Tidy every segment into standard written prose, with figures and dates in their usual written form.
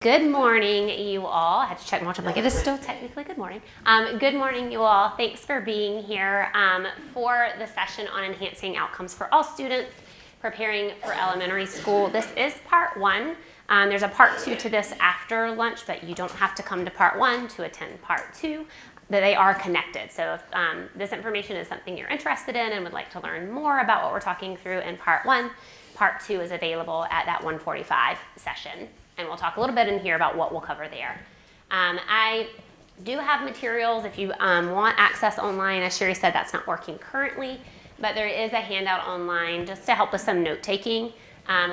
Good morning, you all. I had to check my watch. I'm like, it is still technically good morning. Good morning, you all. Thanks for being here for the session on enhancing outcomes for all students preparing for elementary school. This is part one. There's a part two to this after lunch, but you don't have to come to part one to attend part two. But they are connected. So if this information is something you're interested in and would like to learn more about what we're talking through in part one, part two is available at that 1:45 session. And we'll talk a little bit in here about what we'll cover there. I do have materials if you want access online. As Sherry said, that's not working currently, but there is a handout online just to help with some note taking.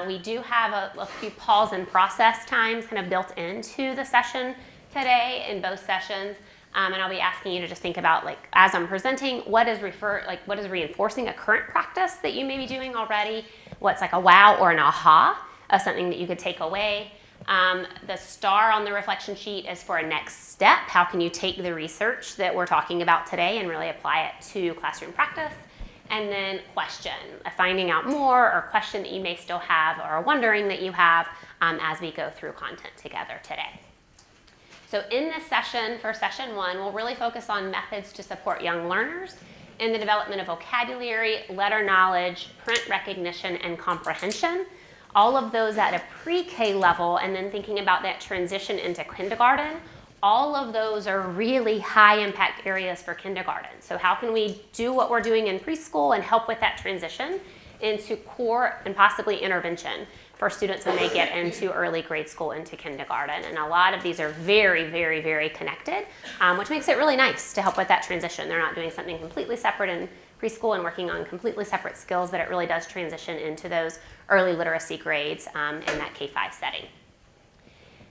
We do have a few pause and process times kind of built into the session today in both sessions. And I'll be asking you to just think about, like, as I'm presenting, what is reinforcing a current practice that you may be doing already? What's like a wow or an aha of something that you could take away? The star on the reflection sheet is for a next step. How can you take the research that we're talking about today and really apply it to classroom practice? And then question, finding out more, or question that you may still have or wondering that you have as we go through content together today. So in this session, for session one, we'll really focus on methods to support young learners in the development of vocabulary, letter knowledge, print recognition, and comprehension. All of those at a pre-K level, and then thinking about that transition into kindergarten. All of those are really high impact areas for kindergarten. So how can we do what we're doing in preschool and help with that transition into core and possibly intervention for students when they get into early grade school, into kindergarten? And a lot of these are very, very, very connected, which makes it really nice to help with that transition. They're not doing something completely separate in preschool and working on completely separate skills, but it really does transition into those early literacy grades in that K-5 setting.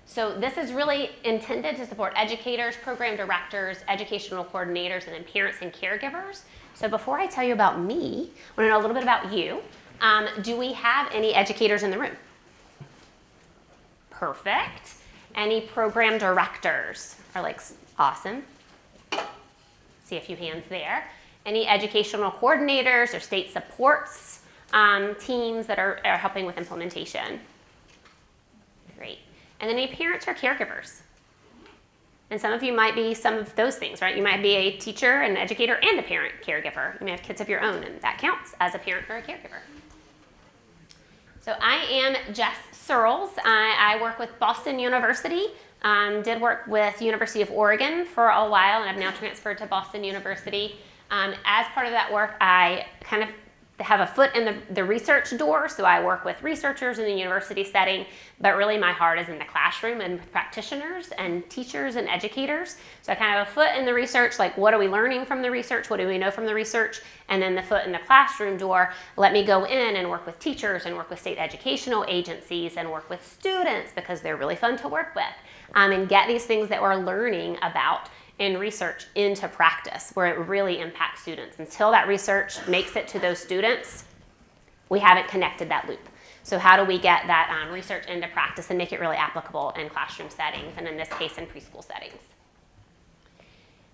So this is really intended to support educators, program directors, educational coordinators, and then parents and caregivers. So before I tell you about me, I want to know a little bit about you. Do we have any educators in the room? Perfect. Any program directors? Are like, awesome. See a few hands there. Any educational coordinators or state supports teams that are helping with implementation? Great. And then any parents or caregivers? And some of you might be some of those things, right? You might be a teacher, an educator, and a parent caregiver. You may have kids of your own, and that counts as a parent or a caregiver. So I am Jess Searles. I work with Boston University. Did work with University of Oregon for a while, and I've now transferred to Boston University. As part of that work, I kind of have a foot in the research door, so I work with researchers in the university setting, but really my heart is in the classroom and with practitioners and teachers and educators. So I kind of have a foot in the research, like what are we learning from the research, what do we know from the research, and then the foot in the classroom door, let me go in and work with teachers and work with state educational agencies and work with students because they're really fun to work with, and get these things that we're learning about in research into practice where it really impacts students. Until that research makes it to those students, we haven't connected that loop. So how do we get that research into practice and make it really applicable in classroom settings, and in this case in preschool settings?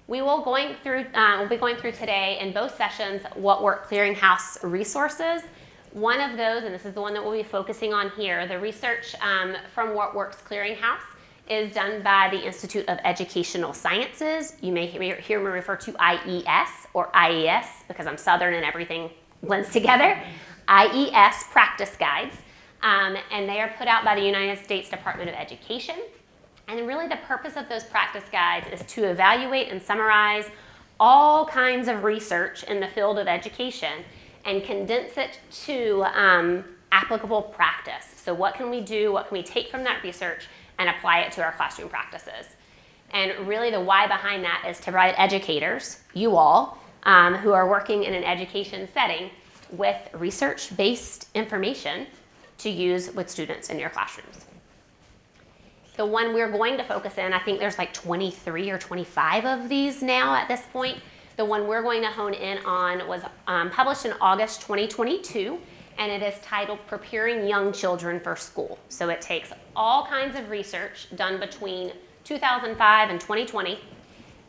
We'll be going through today in both sessions What Work Clearinghouse resources. One of those, and this is the one that we'll be focusing on here, the research from What Works Clearinghouse is done by the Institute of Educational Sciences. You may hear me refer to IES or IES because I'm Southern and everything blends together. IES practice guides, and they are put out by the United States Department of Education. And really the purpose of those practice guides is to evaluate and summarize all kinds of research in the field of education and condense it to applicable practice. So what can we do, what can we take from that research and apply it to our classroom practices? And really the why behind that is to provide educators, you all, who are working in an education setting with research-based information to use with students in your classrooms. The one we're going to focus in, I think there's like 23 or 25 of these now at this point. The one we're going to hone in on was published in August 2022. And it is titled Preparing Young Children for School. So it takes all kinds of research done between 2005 and 2020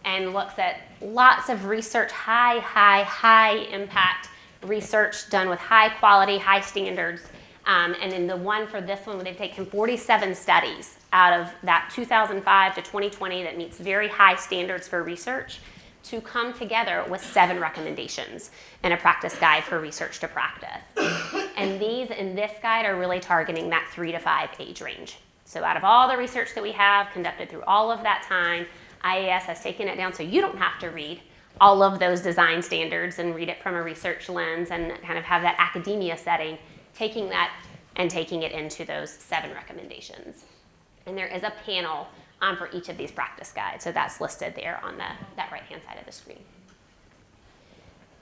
and looks at lots of research, high impact research done with high quality, high standards, And then the one for this one, they've taken 47 studies out of that 2005 to 2020 that meets very high standards for research to come together with 7 recommendations in a practice guide for research to practice. And these in this guide are really targeting that 3 to 5 age range. So out of all the research that we have conducted through all of that time, IAS has taken it down so you don't have to read all of those design standards and read it from a research lens and kind of have that academia setting, taking that and taking it into those 7 recommendations. And there is a panel for each of these practice guides, so that's listed there on that right-hand side of the screen.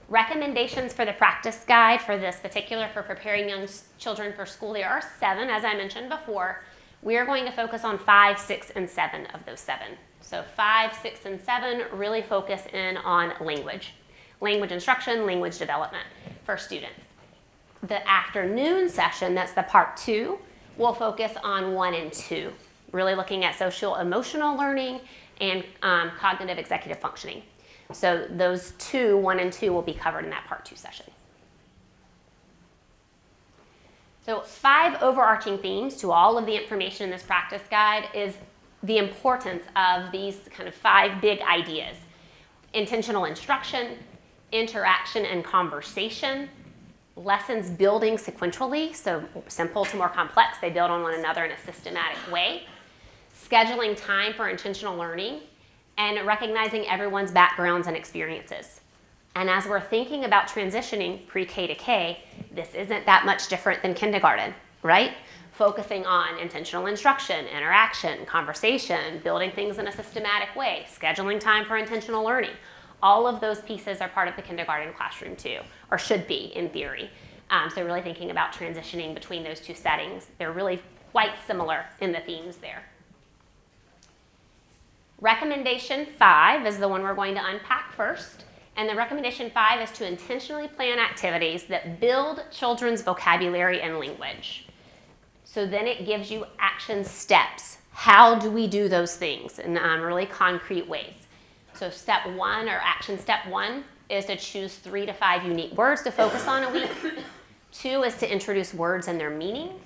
Recommendations for the practice guide for this particular, for preparing young children for school, there are 7, as I mentioned before. We are going to focus on 5, 6, and 7 of those 7. So 5, 6, and 7 really focus in on language instruction, language development for students. The afternoon session, that's the part 2, will focus on 1 and 2, really looking at social emotional learning and cognitive executive functioning. So those 2, 1 and 2, will be covered in that part 2 session. So 5 overarching themes to all of the information in this practice guide is the importance of these kind of 5 big ideas: intentional instruction, interaction and conversation, lessons building sequentially, so simple to more complex, they build on one another in a systematic way, scheduling time for intentional learning, and recognizing everyone's backgrounds and experiences. And as we're thinking about transitioning pre-K to K, this isn't that much different than kindergarten, right? Focusing on intentional instruction, interaction, conversation, building things in a systematic way, scheduling time for intentional learning. All of those pieces are part of the kindergarten classroom too, or should be in theory. So really thinking about transitioning between those 2 settings. They're really quite similar in the themes there. Recommendation 5 is the one we're going to unpack first. And the recommendation 5 is to intentionally plan activities that build children's vocabulary and language. So then it gives you action steps. How do we do those things in really concrete ways? So step 1, or action step 1, is to choose 3 to 5 unique words to focus on a week. 2 is to introduce words and their meanings.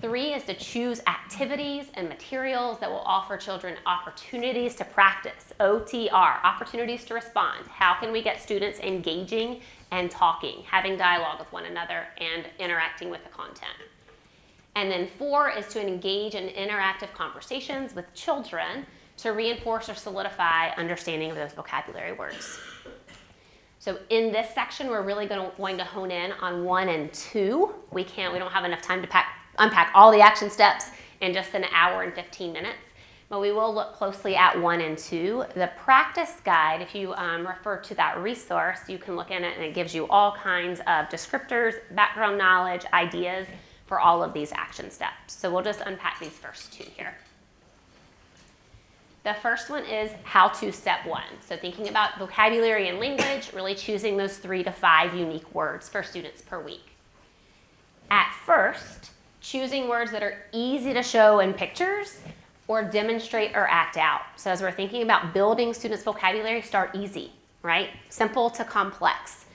3 is to choose activities and materials that will offer children opportunities to practice, OTR, opportunities to respond. How can we get students engaging and talking, having dialogue with one another and interacting with the content? And then 4 is to engage in interactive conversations with children to reinforce or solidify understanding of those vocabulary words. So in this section, we're really going to hone in on 1 and 2. We don't have enough time to unpack all the action steps in just an hour and 15 minutes, but we will look closely at 1 and 2. The practice guide, if you refer to that resource, you can look in it and it gives you all kinds of descriptors, background knowledge, ideas for all of these action steps. So we'll just unpack these first 2 here. The first one is how to step 1. So thinking about vocabulary and language, really choosing those 3 to 5 unique words for students per week. At first, choosing words that are easy to show in pictures or demonstrate or act out. So as we're thinking about building students' vocabulary, start easy, right? Simple to complex.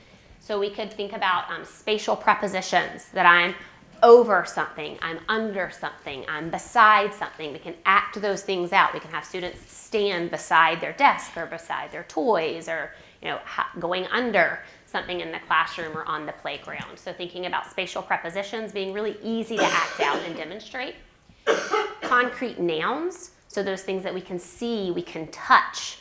So we could think about spatial prepositions, that I'm over something, I'm under something, I'm beside something. We can act those things out. We can have students stand beside their desk or beside their toys, or going under something in the classroom or on the playground. So thinking about spatial prepositions being really easy to act out and demonstrate. Concrete nouns, so those things that we can see, we can touch,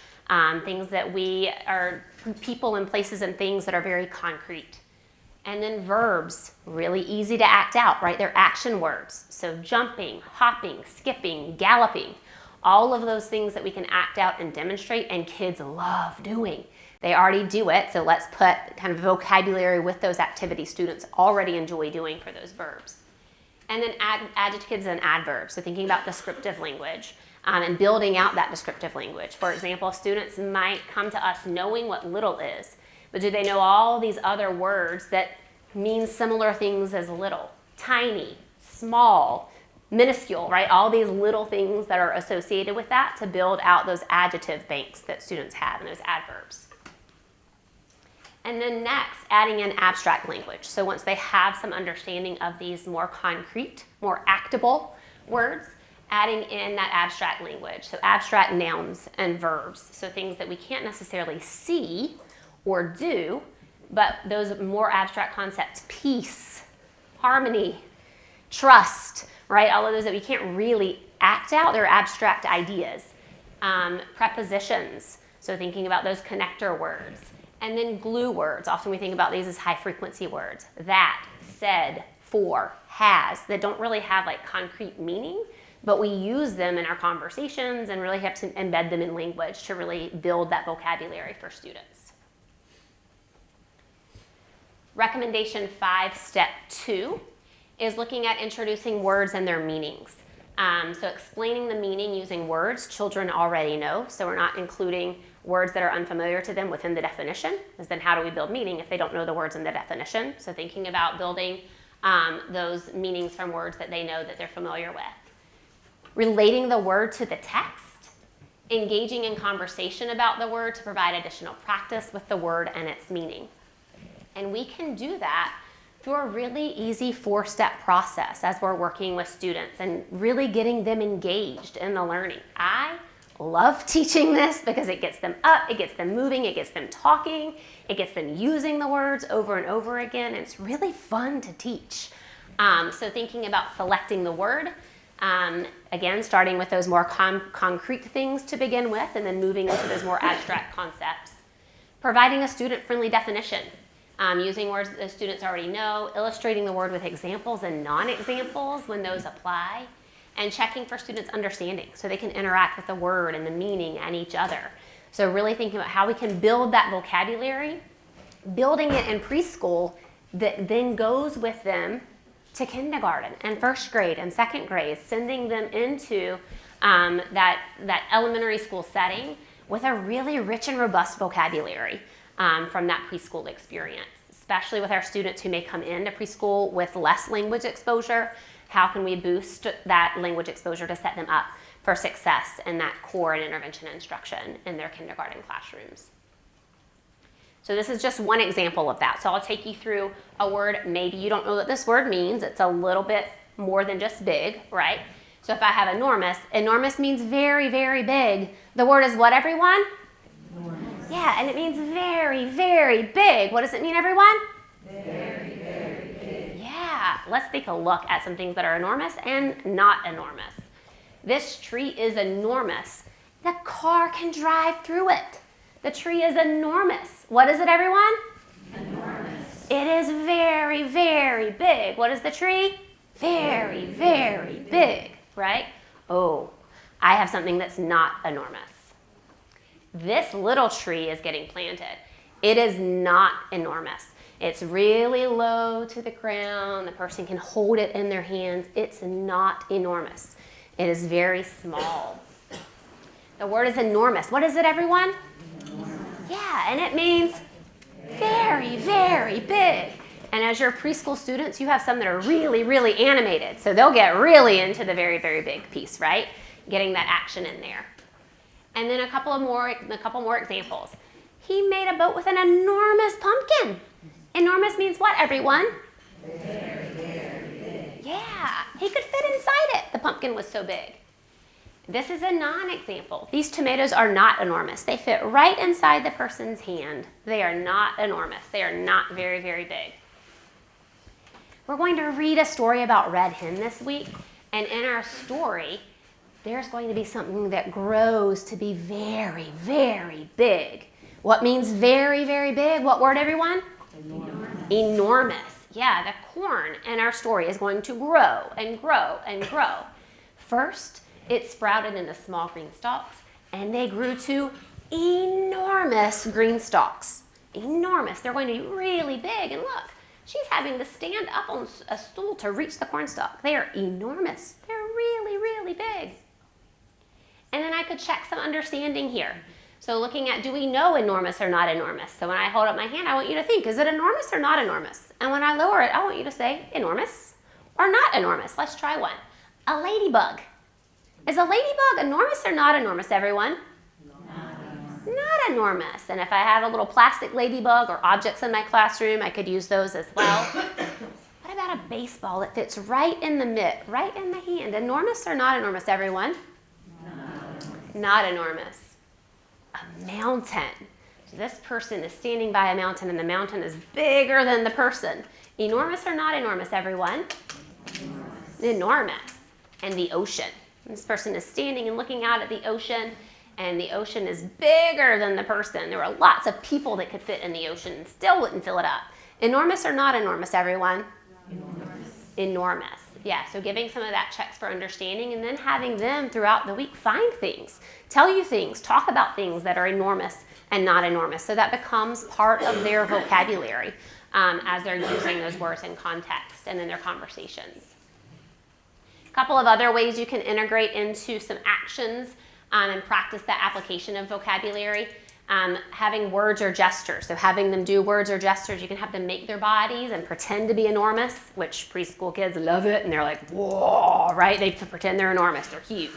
things that we are people and places and things that are very concrete. And then verbs, really easy to act out, right? They're action words. So jumping, hopping, skipping, galloping, all of those things that we can act out and demonstrate, and kids love doing. They already do it, so let's put kind of vocabulary with those activities students already enjoy doing for those verbs. And then adjectives and adverbs, so thinking about descriptive language and building out that descriptive language. For example, students might come to us knowing what little is, but do they know all these other words that mean similar things as little? Tiny, small, minuscule, right? All these little things that are associated with that to build out those adjective banks that students have and those adverbs. And then next, adding in abstract language. So once they have some understanding of these more concrete, more actable words, adding in that abstract language. So abstract nouns and verbs. So things that we can't necessarily see or do, but those more abstract concepts, peace, harmony, trust, right? All of those that we can't really act out, they're abstract ideas. Prepositions, so thinking about those connector words. And then glue words. Often we think about these as high frequency words. That, said, for, has, that don't really have like concrete meaning, but we use them in our conversations and really have to embed them in language to really build that vocabulary for students. Recommendation 5, step 2, is looking at introducing words and their meanings. So explaining the meaning using words children already know, so we're not including words that are unfamiliar to them within the definition, because then how do we build meaning if they don't know the words in the definition? So thinking about building those meanings from words that they know that they're familiar with. Relating the word to the text, engaging in conversation about the word to provide additional practice with the word and its meaning. And we can do that through a really easy 4-step process as we're working with students and really getting them engaged in the learning. I love teaching this because it gets them up, it gets them moving, it gets them talking, it gets them using the words over and over again, and it's really fun to teach. So thinking about selecting the word, again, starting with those more concrete things to begin with and then moving into those more abstract concepts. Providing a student-friendly definition. Using words that the students already know, illustrating the word with examples and non-examples when those apply, and checking for students' understanding so they can interact with the word and the meaning and each other. So really thinking about how we can build that vocabulary, building it in preschool that then goes with them to kindergarten and first grade and second grade, sending them into that elementary school setting with a really rich and robust vocabulary. From that preschool experience, especially with our students who may come into preschool with less language exposure. How can we boost that language exposure to set them up for success in that core and intervention instruction in their kindergarten classrooms? So this is just one example of that. So I'll take you through a word. Maybe you don't know what this word means. It's a little bit more than just big, right? So if I have enormous, enormous means very, very big. The word is what, everyone? Enormous. Yeah, and it means very, very big. What does it mean, everyone? Very, very big. Yeah, let's take a look at some things that are enormous and not enormous. This tree is enormous. The car can drive through it. The tree is enormous. What is it, everyone? Enormous. It is very, very big. What is the tree? Very, very big, right? Oh, I have something that's not enormous. This little tree is getting planted. It is not enormous. It's really low to the ground. The person can hold it in their hands. It's not enormous. It is very small. The word is enormous. What is it, everyone? Enormous. Yeah, and it means very, very big. And as your preschool students, you have some that are really, really animated. So they'll get really into the very, very big piece, right? Getting that action in there. And then a couple more examples. He made a boat with an enormous pumpkin. Enormous means what, everyone? Very, very big. Yeah, he could fit inside it. The pumpkin was so big. This is a non-example. These tomatoes are not enormous. They fit right inside the person's hand. They are not enormous. They are not very, very big. We're going to read a story about Red Hen this week. And in our story, there's going to be something that grows to be very, very big. What means very, very big? What word, everyone? Enormous. Enormous. Yeah, the corn in our story is going to grow and grow and grow. First, it sprouted into small green stalks, and they grew to enormous green stalks. Enormous. They're going to be really big. And look, she's having to stand up on a stool to reach the corn stalk. They are enormous. They're really, really big. And then I could check some understanding here. So looking at, do we know enormous or not enormous? So when I hold up my hand, I want you to think, is it enormous or not enormous? And when I lower it, I want you to say enormous or not enormous. Let's try one. A ladybug. Is a ladybug enormous or not enormous, everyone? not enormous. And if I have a little plastic ladybug or objects in my classroom, I could use those as well. What about a baseball that fits right in the mitt, right in the hand? Enormous or not enormous, everyone? No. Not enormous. A mountain. So this person is standing by a mountain and the mountain is bigger than the person. Enormous or not enormous, everyone? Enormous. Enormous. And the ocean. This person is standing and looking out at the ocean, and the ocean is bigger than the person. There are lots of people that could fit in the ocean and still wouldn't fill it up. Enormous or not enormous, everyone? Enormous. Enormous. Yeah, so giving some of that checks for understanding and then having them throughout the week find things, tell you things, talk about things that are enormous and not enormous. So that becomes part of their vocabulary as they're using those words in context and in their conversations. A couple of other ways you can integrate into some actions and practice that application of vocabulary. Having words or gestures. So having them do words or gestures, you can have them make their bodies and pretend to be enormous, which preschool kids love it, and they're like, whoa, right? They pretend they're enormous, they're huge.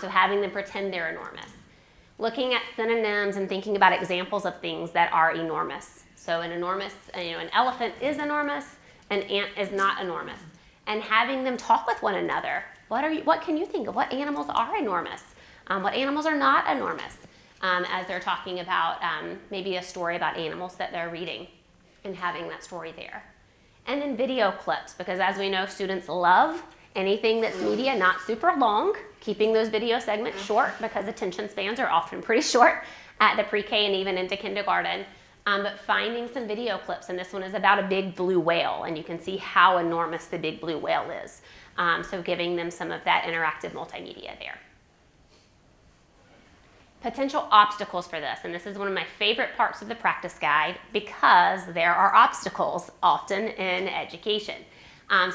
So having them pretend they're enormous. Looking at synonyms and thinking about examples of things that are enormous. So an enormous, an elephant is enormous, an ant is not enormous. And having them talk with one another. What can you think of? What animals are enormous? What animals are not enormous? As they're talking about maybe a story about animals that they're reading and having that story there. And then video clips, because as we know, students love anything that's media, not super long, keeping those video segments short because attention spans are often pretty short at the pre-K and even into kindergarten. But finding some video clips, and this one is about a big blue whale, and you can see how enormous the big blue whale is. So giving them some of that interactive multimedia there. Potential obstacles for this, and this is one of my favorite parts of the practice guide because there are obstacles often in education.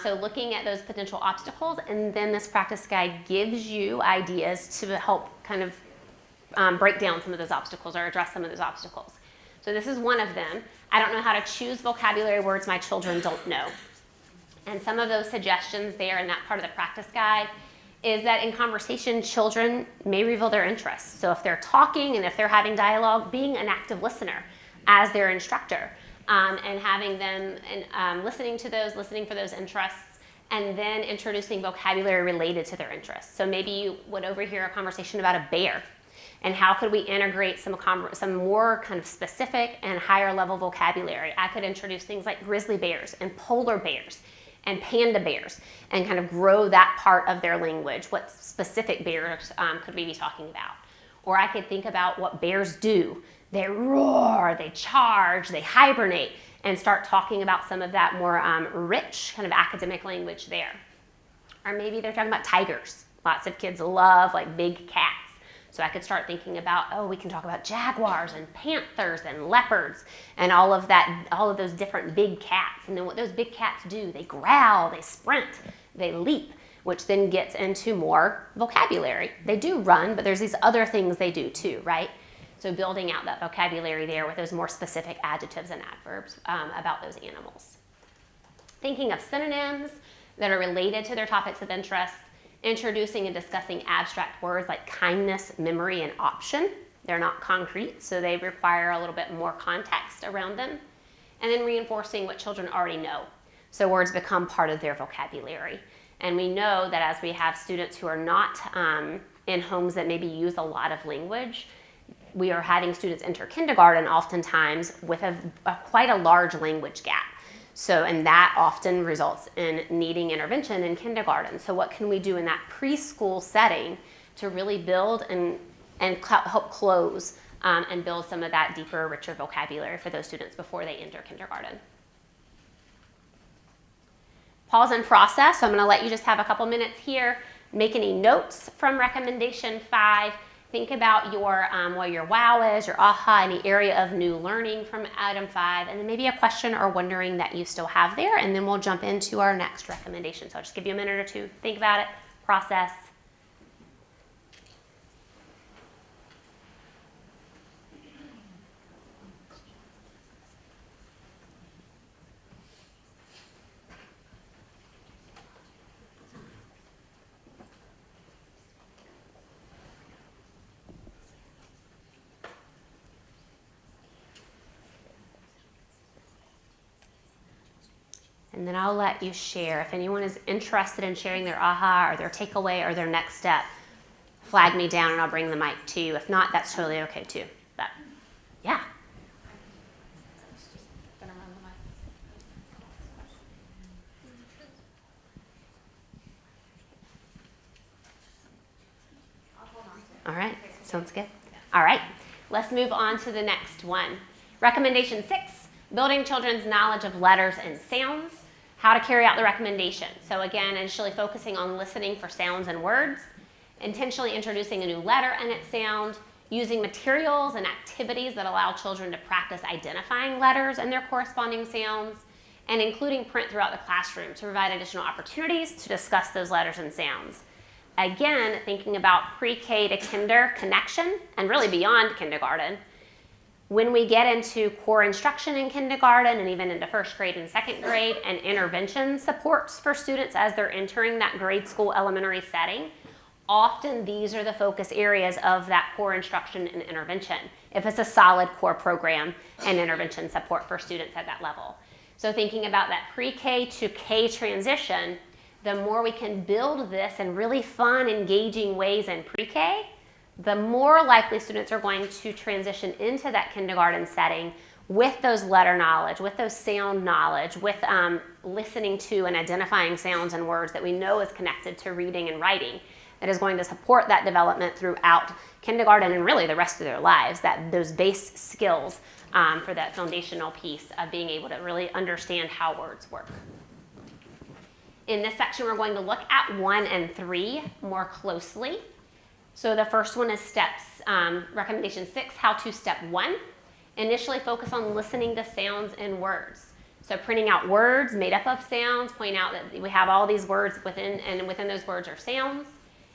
So looking at those potential obstacles, and then this practice guide gives you ideas to help kind of break down some of those obstacles or address some of those obstacles. So this is one of them. I don't know how to choose vocabulary words my children don't know. And some of those suggestions there in that part of the practice guide is that in conversation, children may reveal their interests. So if they're talking and if they're having dialogue, being an active listener as their instructor and having them and listening for those interests, and then introducing vocabulary related to their interests. So maybe you would overhear a conversation about a bear, and how could we integrate some more kind of specific and higher level vocabulary? I could introduce things like grizzly bears and polar bears and panda bears and kind of grow that part of their language. What specific bears could we be talking about? Or I could think about what bears do. They roar, they charge, they hibernate, and start talking about some of that more rich kind of academic language there. Or maybe they're talking about tigers. Lots of kids love like big cats. So I could start thinking about, we can talk about jaguars and panthers and leopards and all of those different big cats. And then what those big cats do, they growl, they sprint, they leap, which then gets into more vocabulary. They do run, but there's these other things they do too, right? So building out that vocabulary there with those more specific adjectives and adverbs about those animals. Thinking of synonyms that are related to their topics of interest. Introducing and discussing abstract words like kindness, memory, and option. They're not concrete, so they require a little bit more context around them. And then reinforcing what children already know. So words become part of their vocabulary. And we know that as we have students who are not in homes that maybe use a lot of language, we are having students enter kindergarten oftentimes with quite a large language gap. So, and that often results in needing intervention in kindergarten. So what can we do in that preschool setting to really build and help close and build some of that deeper, richer vocabulary for those students before they enter kindergarten? Pause and process. So I'm going to let you just have a couple minutes here. Make any notes from recommendation 5. Think about what your wow is, your aha, any area of new learning from item 5, and then maybe a question or wondering that you still have there, and then we'll jump into our next recommendation. So I'll just give you a minute or two, think about it, process. And then I'll let you share. If anyone is interested in sharing their aha or their takeaway or their next step, flag me down and I'll bring the mic to you. If not, that's totally okay too. But yeah. All right, sounds good. All right, let's move on to the next one. Recommendation 6, building children's knowledge of letters and sounds, how to carry out the recommendation. So again, initially focusing on listening for sounds and words, intentionally introducing a new letter and its sound, using materials and activities that allow children to practice identifying letters and their corresponding sounds, and including print throughout the classroom to provide additional opportunities to discuss those letters and sounds. Again, thinking about pre-K to kinder connection and really beyond kindergarten. When we get into core instruction in kindergarten and even into first grade and second grade and intervention supports for students as they're entering that grade school elementary setting, often these are the focus areas of that core instruction and intervention if it's a solid core program and intervention support for students at that level. So thinking about that pre-K to K transition, the more we can build this in really fun, engaging ways in pre-K, the more likely students are going to transition into that kindergarten setting with those letter knowledge, with those sound knowledge, with listening to and identifying sounds and words that we know is connected to reading and writing, that is going to support that development throughout kindergarten and really the rest of their lives, that those base skills for that foundational piece of being able to really understand how words work. In this section, we're going to look at 1 and 3 more closely. So the first one is steps, recommendation 6, how to step 1. Initially focus on listening to sounds and words. So printing out words made up of sounds, pointing out that we have all these words within, and within those words are sounds.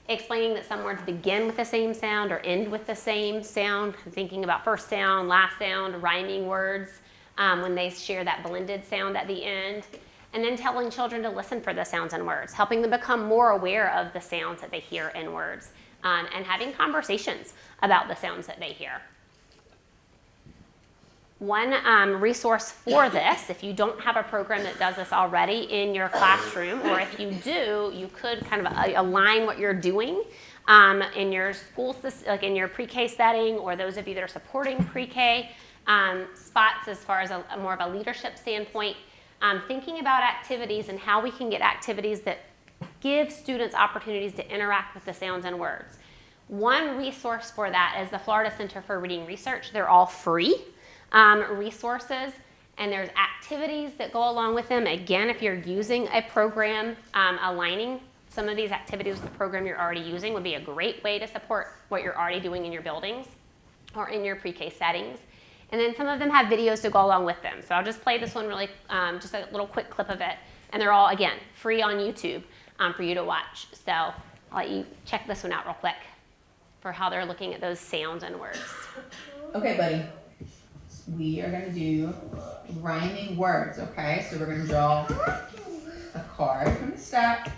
Explaining that some words begin with the same sound or end with the same sound. Thinking about first sound, last sound, rhyming words when they share that blended sound at the end. And then telling children to listen for the sounds and words, helping them become more aware of the sounds that they hear in words, and having conversations about the sounds that they hear. One resource for this, if you don't have a program that does this already in your classroom, or if you do, you could kind of align what you're doing in your school system, like in your pre-K setting, or those of you that are supporting pre-K spots as far as more of a leadership standpoint. Thinking about activities and how we can get activities that give students opportunities to interact with the sounds and words. One resource for that is the Florida Center for Reading Research. They're all free resources, and there's activities that go along with them. Again, if you're using a program, aligning some of these activities with the program you're already using would be a great way to support what you're already doing in your buildings or in your pre-K settings. And then some of them have videos to go along with them. So I'll just play this one really, just a little quick clip of it. And they're all, again, free on YouTube for you to watch. So I'll let you check this one out real quick for how they're looking at those sounds and words. Okay, buddy. We are going to do rhyming words, okay? So we're going to draw a card from the stack,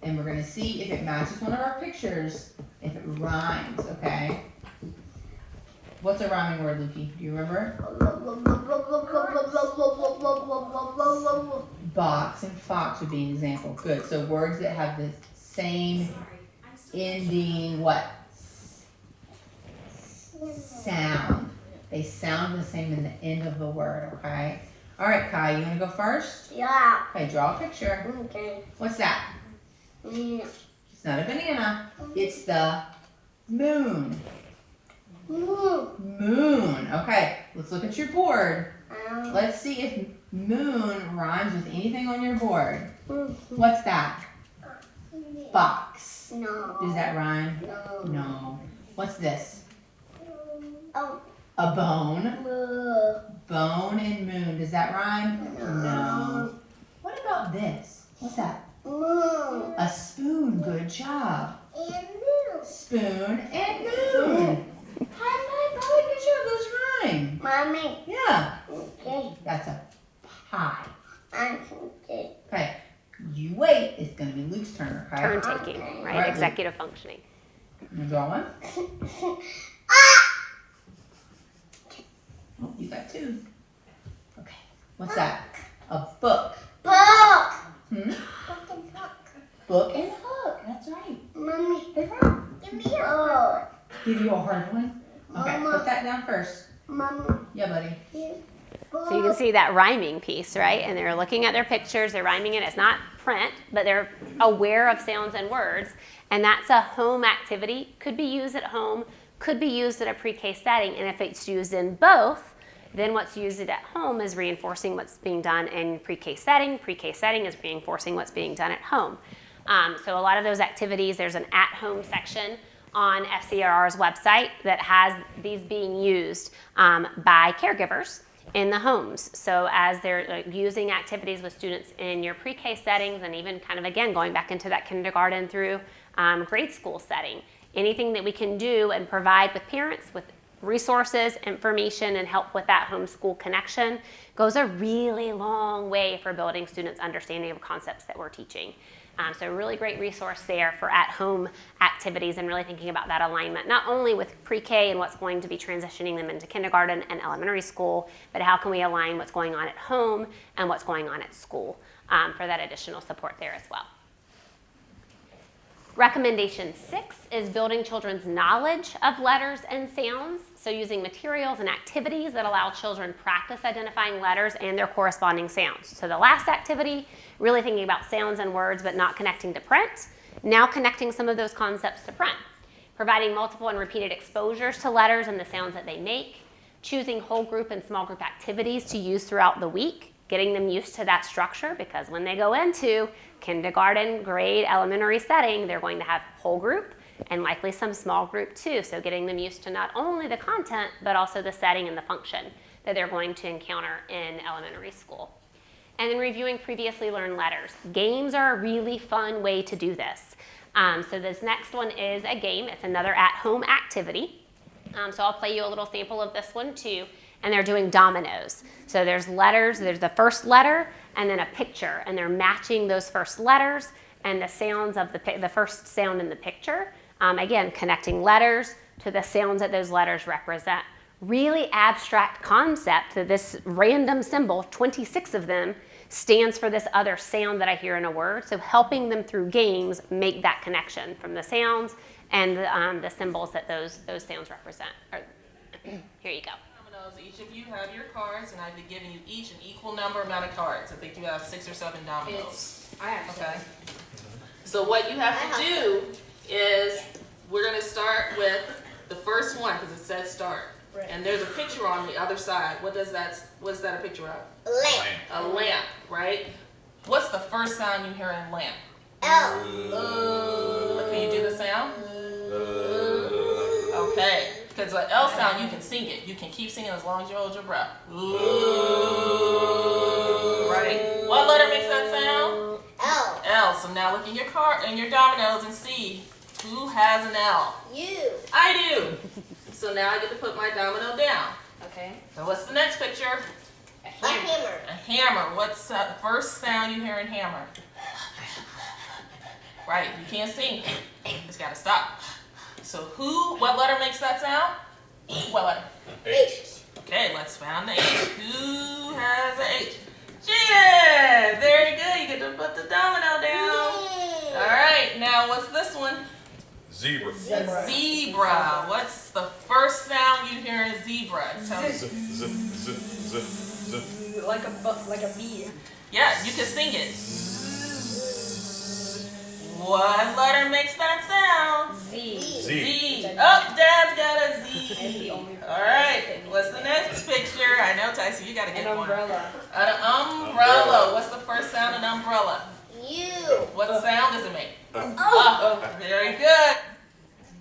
and we're going to see if it matches one of our pictures, if it rhymes, okay? What's a rhyming word, Lukey? Do you remember? Box and fox would be an example. Good. So words that have the same ending, what? Sound. They sound the same in the end of the word, okay? All right, Kai, you want to go first? Yeah. Okay, draw a picture. Okay. What's that? Yeah. It's not a banana. It's the moon. Moon. Okay, let's look at your board. Let's see if moon rhymes with anything on your board. What's that? Box. No. Does that rhyme? No. No. What's this? Oh. A bone. No. Bone and moon. Does that rhyme? No. What about this? What's that? Moon. A spoon. Good job. And moon. Spoon and moon. How did those rhyme? Mommy. Yeah. Okay. That's a pie. Okay. Okay. You wait. It's going to be Luke's turn, okay? Turn taking, right? All right, Executive functioning. You want to draw one? Oh, you got two. Okay. What's that? A book. Book. Hmm? Book and hook. Book and hook. That's right. Mommy, Hey, Ron. give me a book. Give you a hard one? Okay, Mama. put that down first. Mommy, Yeah, buddy. So you can see that rhyming piece, right? And they're looking at their pictures, they're rhyming it. It's not print, but they're aware of sounds and words. And that's a home activity. Could be used at home, could be used at a pre-K setting. And if it's used in both, then what's used at home is reinforcing what's being done in pre-K setting. Pre-K setting is reinforcing what's being done at home. So a lot of those activities, there's an at-home section on FCRR's website that has these being used by caregivers in the homes. So as they're using activities with students in your pre-K settings, and even kind of again going back into that kindergarten through grade school setting, anything that we can do and provide with parents with resources, information, and help with that homeschool connection goes a really long way for building students' understanding of concepts that we're teaching. So a really great resource there for at-home activities and really thinking about that alignment, not only with pre-K and what's going to be transitioning them into kindergarten and elementary school, but how can we align what's going on at home and what's going on at school for that additional support there as well. Recommendation 6 is building children's knowledge of letters and sounds. So using materials and activities that allow children practice identifying letters and their corresponding sounds. So the last activity, really thinking about sounds and words but not connecting to print. Now connecting some of those concepts to print. Providing multiple and repeated exposures to letters and the sounds that they make. Choosing whole group and small group activities to use throughout the week. Getting them used to that structure, because when they go into kindergarten, grade, elementary setting, they're going to have whole group and likely some small group too. So getting them used to not only the content, but also the setting and the function that they're going to encounter in elementary school. And then reviewing previously learned letters. Games are a really fun way to do this. So this next one is a game. It's another at-home activity. So I'll play you a little sample of this one too. And they're doing dominoes. So there's letters, there's the first letter and then a picture, and they're matching those first letters and the sounds of the first sound in the picture. Again, connecting letters to the sounds that those letters represent. Really abstract concept that this random symbol, 26 of them, stands for this other sound that I hear in a word. So helping them through games make that connection from the sounds and the symbols that those sounds represent. Here you go. Each of you have your cards, and I've been giving you each an equal number amount of cards. I think you have 6 or 7 dominoes. I have okay. So what you have to do is we're going to start with the first one because it says start. Right. And there's a picture on the other side. What is that a picture of? Lamp. A lamp, right? What's the first sound you hear in lamp? L. Can you do the sound? Okay. Because the L sound, you can sing it. You can keep singing as long as you hold your breath. Right? What letter makes that sound? L. L. So now look in your card and your dominoes and see who has an L. U. I do. So now I get to put my domino down. Okay. So what's the next picture? A hammer. A hammer. What's the first sound you hear in hammer? Right. You can't sing. You just gotta stop. So what letter makes that sound? What letter? H. Okay, let's find the H. Who has an H? Jaden! Very good. You get to put the domino down. All right, now what's this one? Zebra. Zebra. What's the first sound you hear in zebra? Tell me. Z, z, z, z, z. Like a bee. Yeah, you can sing it. What letter makes that sound? Z. Z. Oh, Dad's got a Z. All right. What's the next picture? I know, Tyson, you got to get An one. umbrella. An umbrella. What's the first sound of an umbrella? U. What sound does it make? Oh, very good.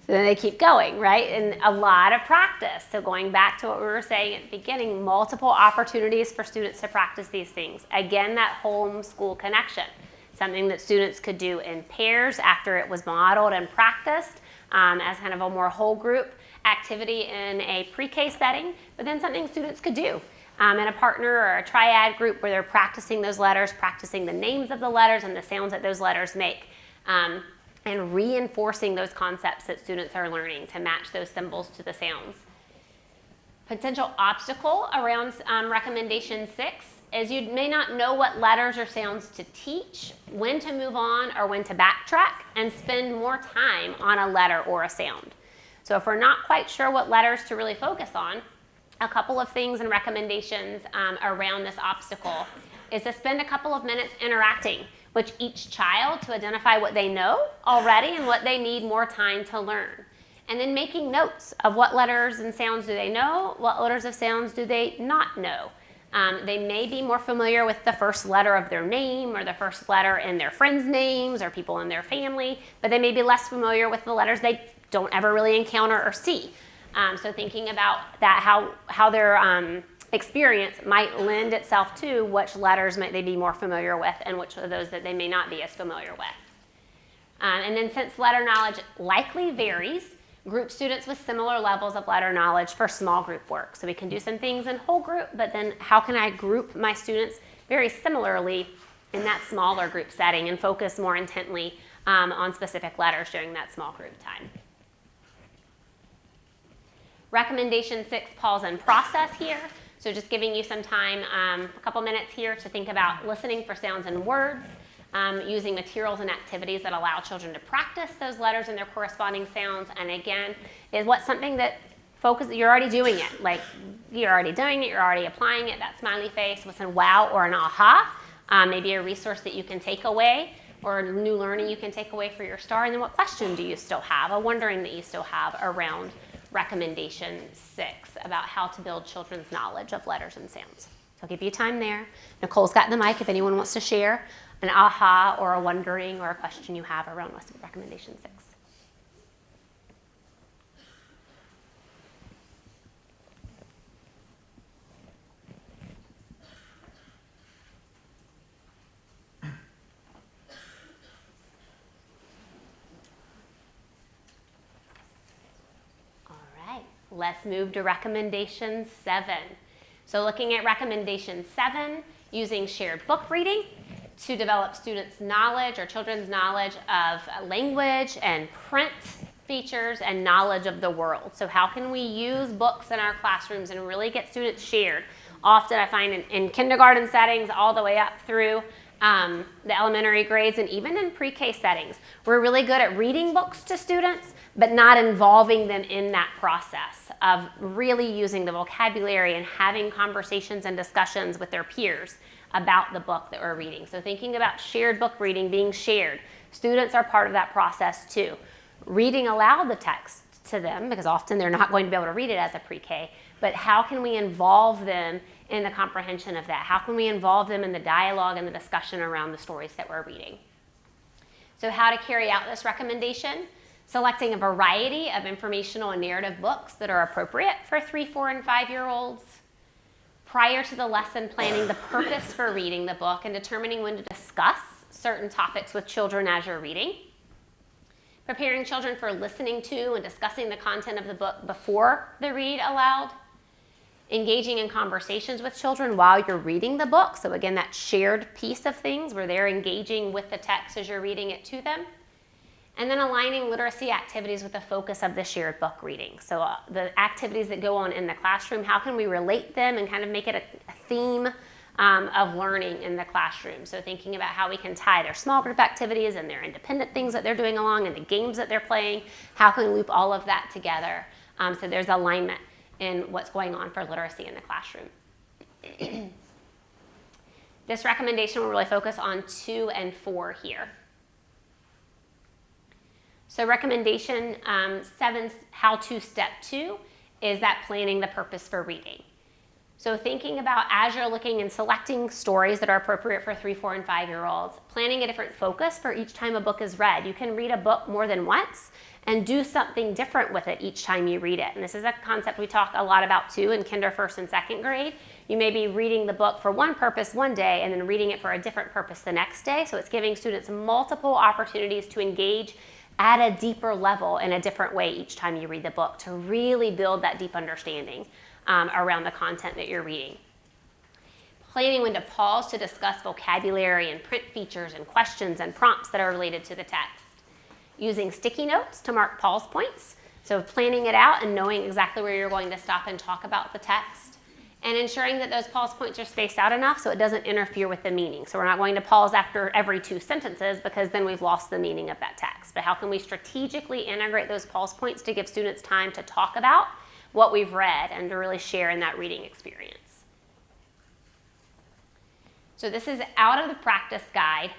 So then they keep going, right? And a lot of practice. So going back to what we were saying at the beginning, multiple opportunities for students to practice these things. Again, that home-school connection. Something that students could do in pairs after it was modeled and practiced as kind of a more whole group activity in a pre-K setting, but then something students could do in a partner or a triad group where they're practicing those letters, practicing the names of the letters and the sounds that those letters make, and reinforcing those concepts that students are learning to match those symbols to the sounds. Potential obstacle around recommendation 6 is you may not know what letters or sounds to teach, when to move on or when to backtrack and spend more time on a letter or a sound. So if we're not quite sure what letters to really focus on, a couple of things and recommendations around this obstacle is to spend a couple of minutes interacting with each child to identify what they know already and what they need more time to learn. And then making notes of what letters and sounds do they know, what letters of sounds do they not know. They may be more familiar with the first letter of their name or the first letter in their friends' names or people in their family, but they may be less familiar with the letters they don't ever really encounter or see. So thinking about that, how their experience might lend itself to which letters might they be more familiar with and which of those that they may not be as familiar with. And then since letter knowledge likely varies, group students with similar levels of letter knowledge for small group work. So we can do some things in whole group, but then how can I group my students very similarly in that smaller group setting and focus more intently on specific letters during that small group time. Recommendation 6, pause and process here. So just giving you some time, a couple minutes here to think about listening for sounds and words, using materials and activities that allow children to practice those letters and their corresponding sounds. And again, is what's something that you're already doing it. Like you're already doing it, you're already applying it, that smiley face, what's a wow or an aha, maybe a resource that you can take away or a new learning you can take away for your star. And then what question do you still have, a wondering that you still have around recommendation 6 about how to build children's knowledge of letters and sounds. So I'll give you time there. Nicole's got the mic if anyone wants to share an aha or a wondering or a question you have around recommendation 6. Let's move to recommendation 7. So looking at recommendation 7, using shared book reading to develop students' knowledge or children's knowledge of language and print features and knowledge of the world. So how can we use books in our classrooms and really get students shared? Often I find in kindergarten settings all the way up through the elementary grades and even in pre-K settings, we're really good at reading books to students, but not involving them in that process of really using the vocabulary and having conversations and discussions with their peers about the book that we're reading. So thinking about shared book reading being shared. Students are part of that process too. Reading aloud the text to them, because often they're not going to be able to read it as a pre-K, but how can we involve them in the comprehension of that? How can we involve them in the dialogue and the discussion around the stories that we're reading? So how to carry out this recommendation? Selecting a variety of informational and narrative books that are appropriate for 3, 4, and 5-year-olds. Prior to the lesson, planning the purpose for reading the book and determining when to discuss certain topics with children as you're reading. Preparing children for listening to and discussing the content of the book before the read aloud. Engaging in conversations with children while you're reading the book. So again, that shared piece of things where they're engaging with the text as you're reading it to them. And then aligning literacy activities with the focus of the shared book reading. So the activities that go on in the classroom, how can we relate them and kind of make it a theme of learning in the classroom? So thinking about how we can tie their small group activities and their independent things that they're doing along and the games that they're playing, how can we loop all of that together so there's alignment in what's going on for literacy in the classroom. This recommendation will really focus on 2 and 4 here. So recommendation 7, how to step 2, is that planning the purpose for reading. So thinking about as you're looking and selecting stories that are appropriate for 3, 4, and 5-year-olds, planning a different focus for each time a book is read. You can read a book more than once and do something different with it each time you read it. And this is a concept we talk a lot about too in kinder, 1st, and 2nd grade. You may be reading the book for one purpose one day and then reading it for a different purpose the next day. So it's giving students multiple opportunities to engage at a deeper level in a different way each time you read the book to really build that deep understanding around the content that you're reading. Planning when to pause to discuss vocabulary and print features and questions and prompts that are related to the text. Using sticky notes to mark pause points. So planning it out and knowing exactly where you're going to stop and talk about the text. And ensuring that those pause points are spaced out enough so it doesn't interfere with the meaning. So we're not going to pause after every 2 sentences because then we've lost the meaning of that text. But how can we strategically integrate those pause points to give students time to talk about what we've read and to really share in that reading experience? So this is out of the practice guide.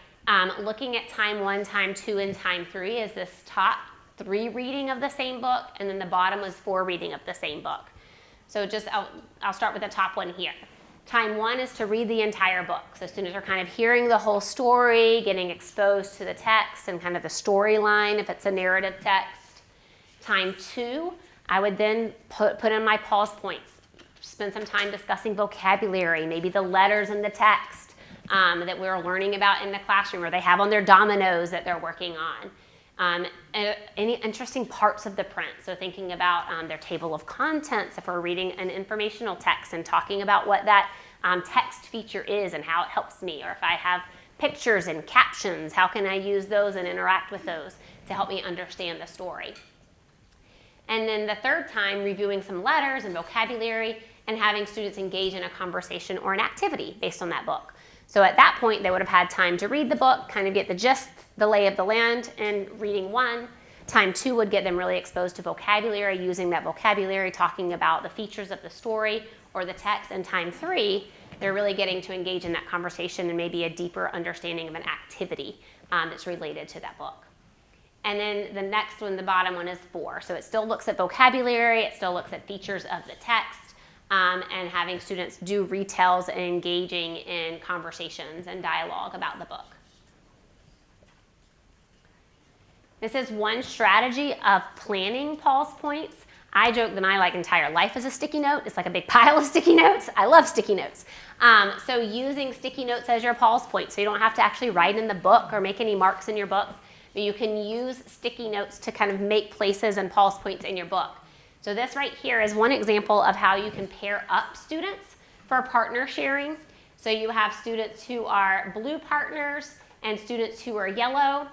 Looking at time 1, time 2, and time 3 is this top 3 reading of the same book, and then the bottom was 4 reading of the same book. So I'll start with the top one here. Time 1 is to read the entire book. So students are kind of hearing the whole story, getting exposed to the text and kind of the storyline if it's a narrative text. Time 2, I would then put in my pause points. Spend some time discussing vocabulary, maybe the letters in the text that we're learning about in the classroom or they have on their dominoes that they're working on. Any interesting parts of the print. So thinking about their table of contents if we're reading an informational text and talking about what that text feature is and how it helps me. Or if I have pictures and captions, how can I use those and interact with those to help me understand the story. And then the third time, reviewing some letters and vocabulary and having students engage in a conversation or an activity based on that book. So at that point, they would have had time to read the book, kind of get the gist, the lay of the land in reading 1. Time 2 would get them really exposed to vocabulary, using that vocabulary, talking about the features of the story or the text. And time 3, they're really getting to engage in that conversation and maybe a deeper understanding of an activity that's related to that book. And then the next one, the bottom one, is 4. So it still looks at vocabulary, it still looks at features of the text, and having students do retells and engaging in conversations and dialogue about the book. This is one strategy of planning pause points. I joke that my entire life is a sticky note. It's like a big pile of sticky notes. I love sticky notes. So using sticky notes as your pause point, so you don't have to actually write in the book or make any marks in your books, but you can use sticky notes to kind of make places and pause points in your book. So this right here is one example of how you can pair up students for partner sharing. So you have students who are blue partners and students who are yellow,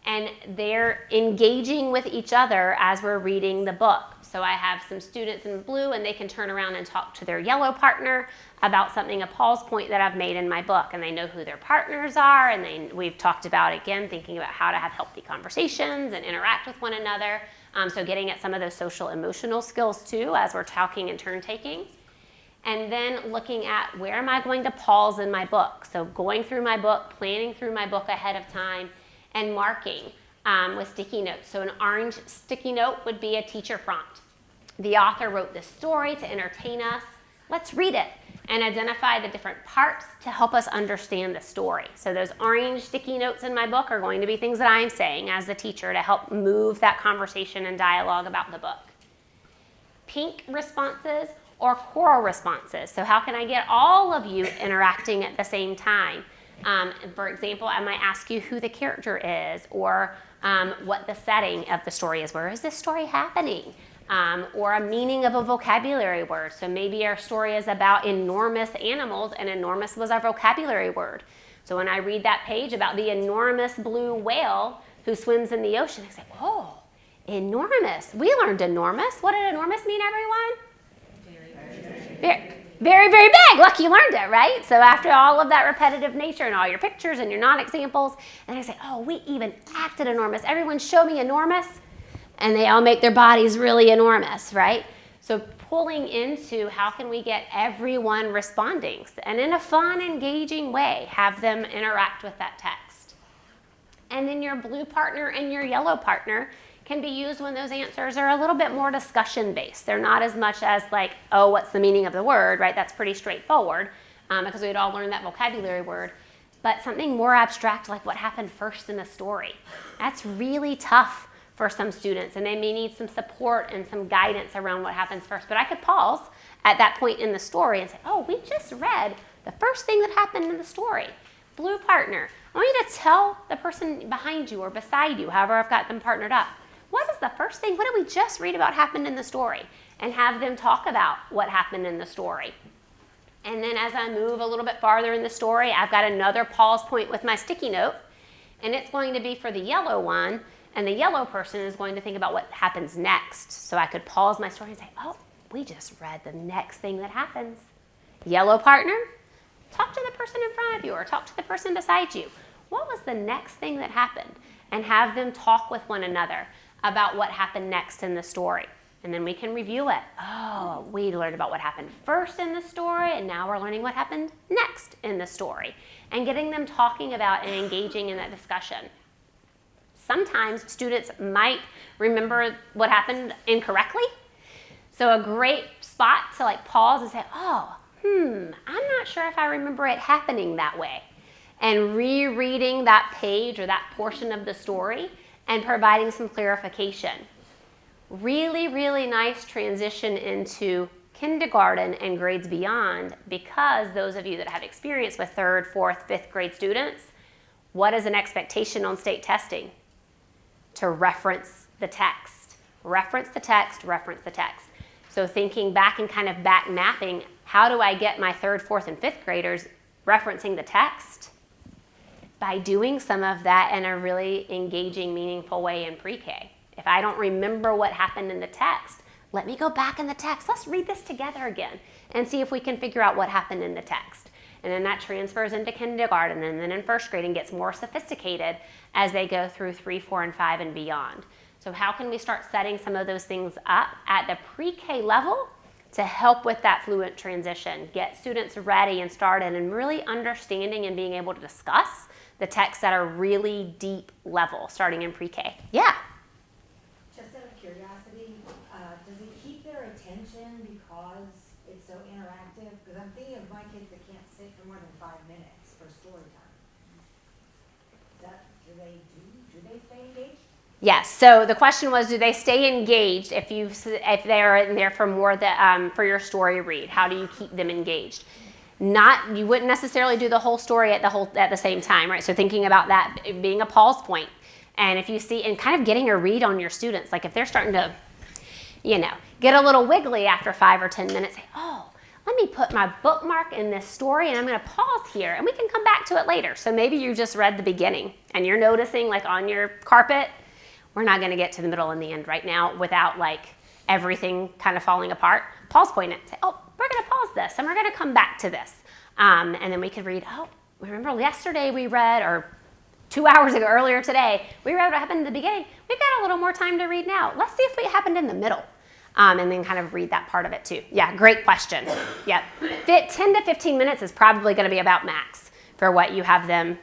and they're engaging with each other as we're reading the book. So I have some students in blue and they can turn around and talk to their yellow partner about something, a pause point that I've made in my book, and they know who their partners are, and we've talked about, again, thinking about how to have healthy conversations and interact with one another. So getting at some of those social emotional skills too as we're talking and turn taking. And then looking at where am I going to pause in my book. So going through my book, planning through my book ahead of time, and marking with sticky notes. So an orange sticky note would be a teacher prompt. The author wrote this story to entertain us. Let's read it and identify the different parts to help us understand the story. So those orange sticky notes in my book are going to be things that I'm saying as the teacher to help move that conversation and dialogue about the book. Pink responses or coral responses. So how can I get all of you interacting at the same time? For example, I might ask you who the character is or what the setting of the story is. Where is this story happening? Or a meaning of a vocabulary word. So maybe our story is about enormous animals, and enormous was our vocabulary word. So when I read that page about the enormous blue whale who swims in the ocean, I say, oh, enormous. We learned enormous. What did enormous mean, everyone? Very, very big. Look, you learned it, right? So after all of that repetitive nature and all your pictures and your non-examples, and I say, oh, we even acted enormous. Everyone show me enormous. And they all make their bodies really enormous, right? So pulling into how can we get everyone responding, and in a fun, engaging way, have them interact with that text. And then your blue partner and your yellow partner can be used when those answers are a little bit more discussion-based. They're not as much as like, oh, what's the meaning of the word, right? That's pretty straightforward because we'd all learned that vocabulary word. But something more abstract like what happened first in the story. That's really tough for some students, and they may need some support and some guidance around what happens first. But I could pause at that point in the story and say, oh, we just read the first thing that happened in the story. Blue partner. I want you to tell the person behind you or beside you, however I've got them partnered up, what is the first thing, what did we just read about happened in the story? And have them talk about what happened in the story. And then as I move a little bit farther in the story, I've got another pause point with my sticky note, and it's going to be for the yellow one. And the yellow person is going to think about what happens next. So I could pause my story and say, oh, we just read the next thing that happens. Yellow partner, talk to the person in front of you or talk to the person beside you. What was the next thing that happened? And have them talk with one another about what happened next in the story. And then we can review it. Oh, we learned about what happened first in the story, and now we're learning what happened next in the story. And getting them talking about and engaging in that discussion. Sometimes students might remember what happened incorrectly. So a great spot to like pause and say, oh, I'm not sure if I remember it happening that way. And rereading that page or that portion of the story and providing some clarification. Really, really nice transition into kindergarten and grades beyond, because those of you that have experience with 3rd, 4th, 5th grade students, what is an expectation on state testing? To reference the text. Reference the text, reference the text. So thinking back and kind of back mapping, how do I get my 3rd, 4th, and 5th graders referencing the text? By doing some of that in a really engaging, meaningful way in pre-K. If I don't remember what happened in the text, let me go back in the text. Let's read this together again and see if we can figure out what happened in the text. And then that transfers into kindergarten and then in 1st grade and gets more sophisticated as they go through 3, 4, and 5 and beyond. So how can we start setting some of those things up at the pre-K level to help with that fluent transition, get students ready and started and really understanding and being able to discuss the texts at a really deep level starting in pre-K. Yeah. Just out of curiosity, does it keep their attention because it's so interactive? Because I'm thinking of my kids that can't sit for more than 5 minutes for story time. Do they stay engaged? Yes. So the question was, do they stay engaged if they're in there for more for your story read? How do you keep them engaged? You wouldn't necessarily do the whole story at the same time, right? So thinking about that being a pause point. And if you see, and kind of getting a read on your students, like if they're starting to, get a little wiggly after 5 or 10 minutes, say, oh, let me put my bookmark in this story and I'm going to pause here and we can come back to it later. So maybe you just read the beginning and you're noticing like on your carpet, we're not going to get to the middle and the end right now without like everything kind of falling apart. Pause point it, say, oh, we're going to pause this and we're going to come back to this. And then we could read, oh, remember yesterday we read, or 2 hours ago, earlier today, we read what happened in the beginning. We've got a little more time to read now. Let's see if it happened in the middle. And then kind of read that part of it too. Yeah, great question. Yep. 10 to 15 minutes is probably going to be about max for what you have them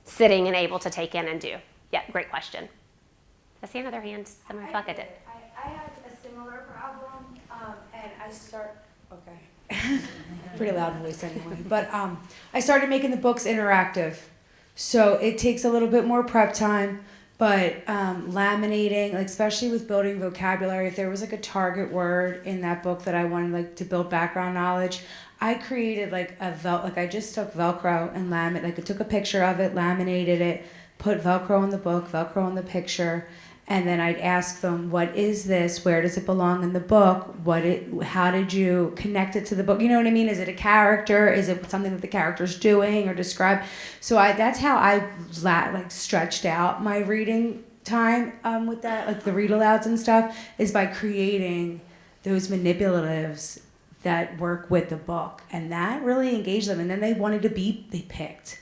sitting and able to take in and do. Yep, great question. I see another hand. Someone felt like I did. I had a similar problem, and I okay. Pretty loud voice anyway. But I started making the books interactive. So it takes a little bit more prep time, but laminating, like especially with building vocabulary, if there was like a target word in that book that I wanted like to build background knowledge, I created like I just took Velcro and I took a picture of it, laminated it, put Velcro in the book, Velcro in the picture, and then I'd ask them, what is this? Where does it belong in the book? How did you connect it to the book? You know what I mean? Is it a character? Is it something that the character's doing or describe? So that's how I stretched out my reading time with that, like the read alouds and stuff, is by creating those manipulatives that work with the book. And that really engaged them. And then they picked.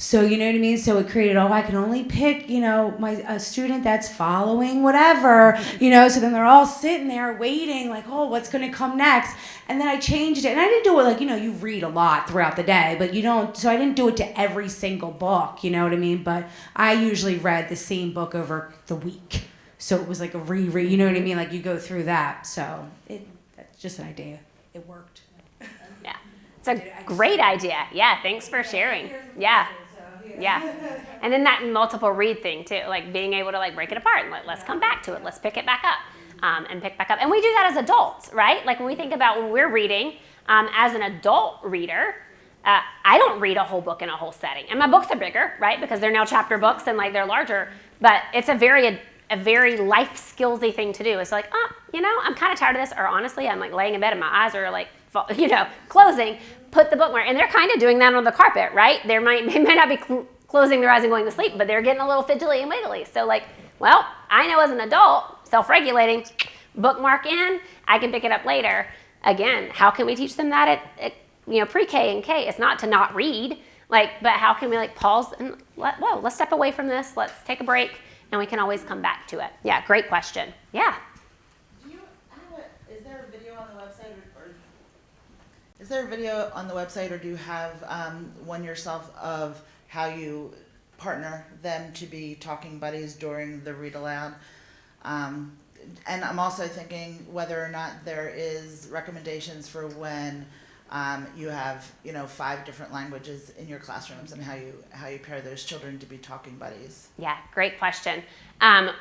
So, you know what I mean? So it created, I can only pick, a student that's following whatever, so then they're all sitting there waiting like, what's going to come next? And then I changed it. And I didn't do it like, you read a lot throughout the day, but you don't, so I didn't do it to every single book, you know what I mean? But I usually read the same book over the week. So it was like a reread, you know what I mean? Like you go through that. So that's just an idea. It worked. Yeah. It's a great idea. Yeah, thanks for sharing. Yeah. Yeah. And then that multiple read thing too, like being able to like break it apart and let's come back to it. Let's pick it back up and pick back up. And we do that as adults, right? Like when we think about when we're reading, as an adult reader, I don't read a whole book in a whole setting. And my books are bigger, right? Because they're now chapter books and like they're larger. But it's a very life skillsy thing to do. It's like, I'm kind of tired of this. Or honestly, I'm like laying in bed and my eyes are like, closing. Put the bookmark, and they're kind of doing that on the carpet, right? They might not be closing their eyes and going to sleep, but they're getting a little fidgety and wiggly. So I know as an adult, self-regulating, bookmark in, I can pick it up later. Again, how can we teach them that pre-K and K, it's not to not read, but how can we pause and let's step away from this, let's take a break, and we can always come back to it. Yeah, great question. Yeah. Is there a video on the website is there a video on the website, or do you have one yourself of how you partner them to be talking buddies during the read aloud? And I'm also thinking whether or not there is recommendations for when you have 5 different languages in your classrooms, and how you pair those children to be talking buddies. Yeah, great question. The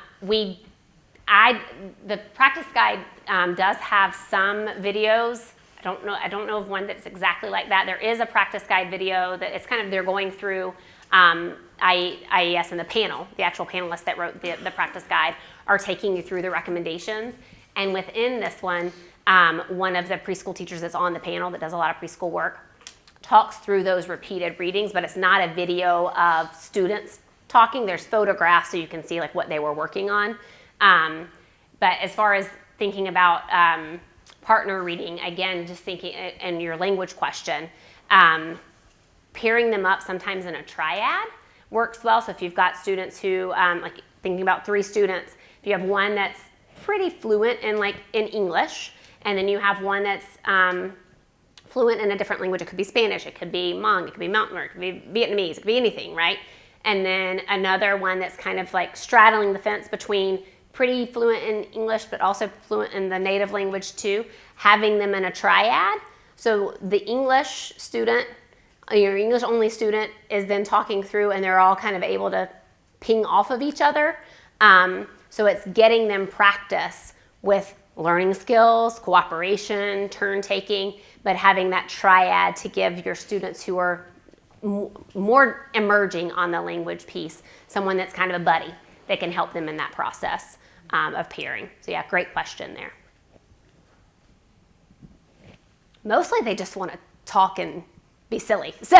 practice guide does have some videos. I don't know of one that's exactly like that. There is a practice guide video that it's kind of, they're going through IES, and the actual panelists that wrote the practice guide are taking you through the recommendations. And within this one, one of the preschool teachers that's on the panel that does a lot of preschool work talks through those repeated readings, but it's not a video of students talking. There's photographs so you can see what they were working on. But as far as thinking about partner reading, again, just thinking, and your language question, pairing them up sometimes in a triad works well. So if you've got students who, thinking about 3 students, if you have one that's pretty fluent in English, and then you have one that's fluent in a different language. It could be Spanish, it could be Hmong, it could be Mountain, it could be Vietnamese, it could be anything, right? And then another one that's kind of straddling the fence between pretty fluent in English, but also fluent in the native language too, having them in a triad. So the English student, your English only student, is then talking through, and they're all kind of able to ping off of each other. So it's getting them practice with learning skills, cooperation, turn taking, but having that triad to give your students who are more emerging on the language piece someone that's kind of a buddy that can help them in that process of pairing. So yeah, great question there. Mostly they just want to talk and be silly. So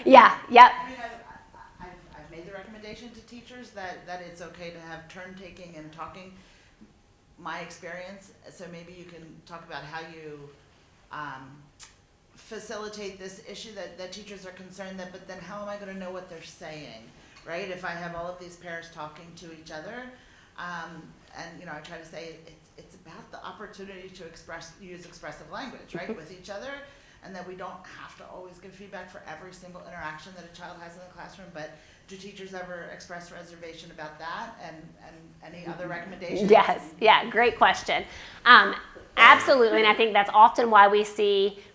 yeah. I've made the recommendation to teachers that it's okay to have turn taking and talking. My experience, so maybe you can talk about how you facilitate this issue that teachers are concerned that, but then how am I going to know what they're saying, right? If I have all of these pairs talking to each other, and I try to say it's about the opportunity to use expressive language, right, with each other, and that we don't have to always give feedback for every single interaction that a child has in the classroom. But do teachers ever express reservation about that, and any other recommendations? Yes, yeah, great question. Absolutely, and I think that's often why we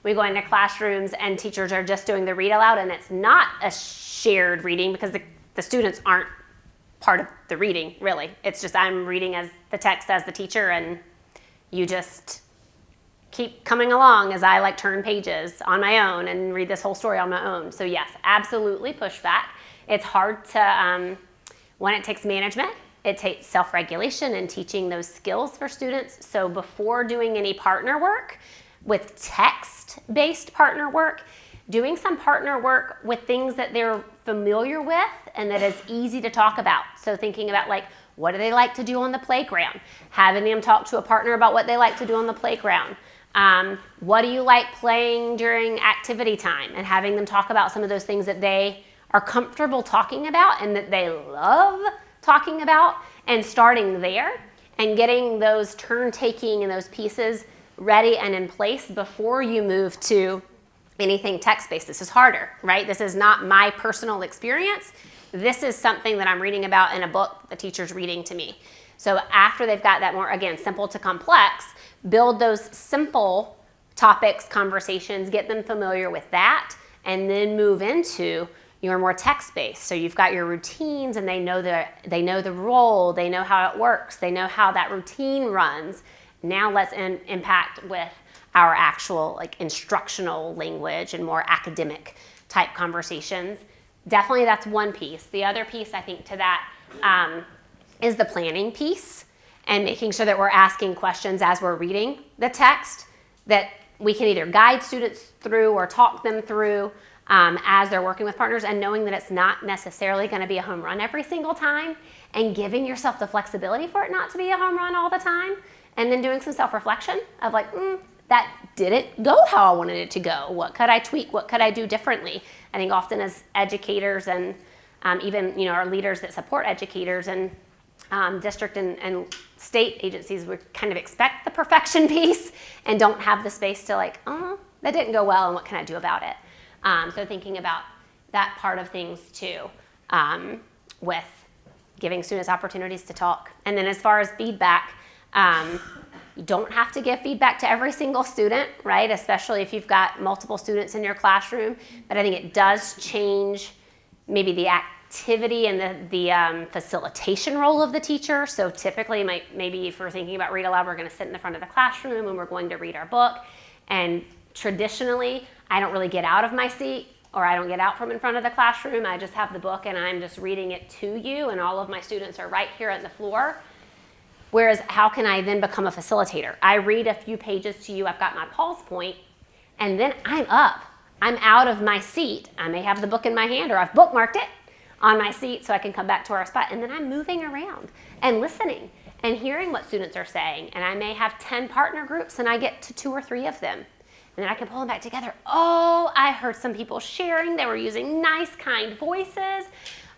go into classrooms and teachers are just doing the read aloud, and it's not a shared reading because the students aren't part of the reading, really. It's just I'm reading as the text as the teacher, and you just keep coming along as I turn pages on my own and read this whole story on my own. So yes, absolutely pushback. It's hard to, when it takes management, it takes self-regulation and teaching those skills for students. So before doing any partner work, with text-based partner work, doing some partner work with things that they're familiar with and that is easy to talk about. So thinking about what do they like to do on the playground? Having them talk to a partner about what they like to do on the playground. What do you like playing during activity time? And having them talk about some of those things that they are comfortable talking about and that they love talking about, and starting there and getting those turn taking and those pieces ready and in place before you move to anything text-based. This is harder, right? This is not my personal experience. This is something that I'm reading about in a book the teacher's reading to me. So after they've got that more, again, simple to complex, build those simple topics, conversations, get them familiar with that, and then move into your more text-based. So you've got your routines, and they know the role, they know how it works, they know how that routine runs. Now let's impact with our actual instructional language and more academic type conversations. Definitely that's one piece. The other piece I think to that is the planning piece, and making sure that we're asking questions as we're reading the text that we can either guide students through or talk them through as they're working with partners, and knowing that it's not necessarily going to be a home run every single time, and giving yourself the flexibility for it not to be a home run all the time, and then doing some self-reflection of that didn't go how I wanted it to go? What could I tweak? What could I do differently? I think often as educators and even, our leaders that support educators and district and state agencies, we kind of expect the perfection piece and don't have the space to like, that didn't go well and what can I do about it? So thinking about that part of things too, with giving students opportunities to talk. And then as far as feedback, you don't have to give feedback to every single student, right? Especially if you've got multiple students in your classroom. But I think it does change maybe the activity and the facilitation role of the teacher. So typically, maybe if we're thinking about read aloud, we're going to sit in the front of the classroom and we're going to read our book. And traditionally, I don't really get out of my seat, or I don't get out from in front of the classroom. I just have the book and I'm just reading it to you, and all of my students are right here on the floor. Whereas how can I then become a facilitator? I read a few pages to you, I've got my pause point, and then I'm up. I'm out of my seat. I may have the book in my hand, or I've bookmarked it on my seat so I can come back to our spot, and then I'm moving around and listening and hearing what students are saying. And I may have 10 partner groups and I get to 2 or 3 of them. And then I can pull them back together. Oh, I heard some people sharing. They were using nice, kind voices.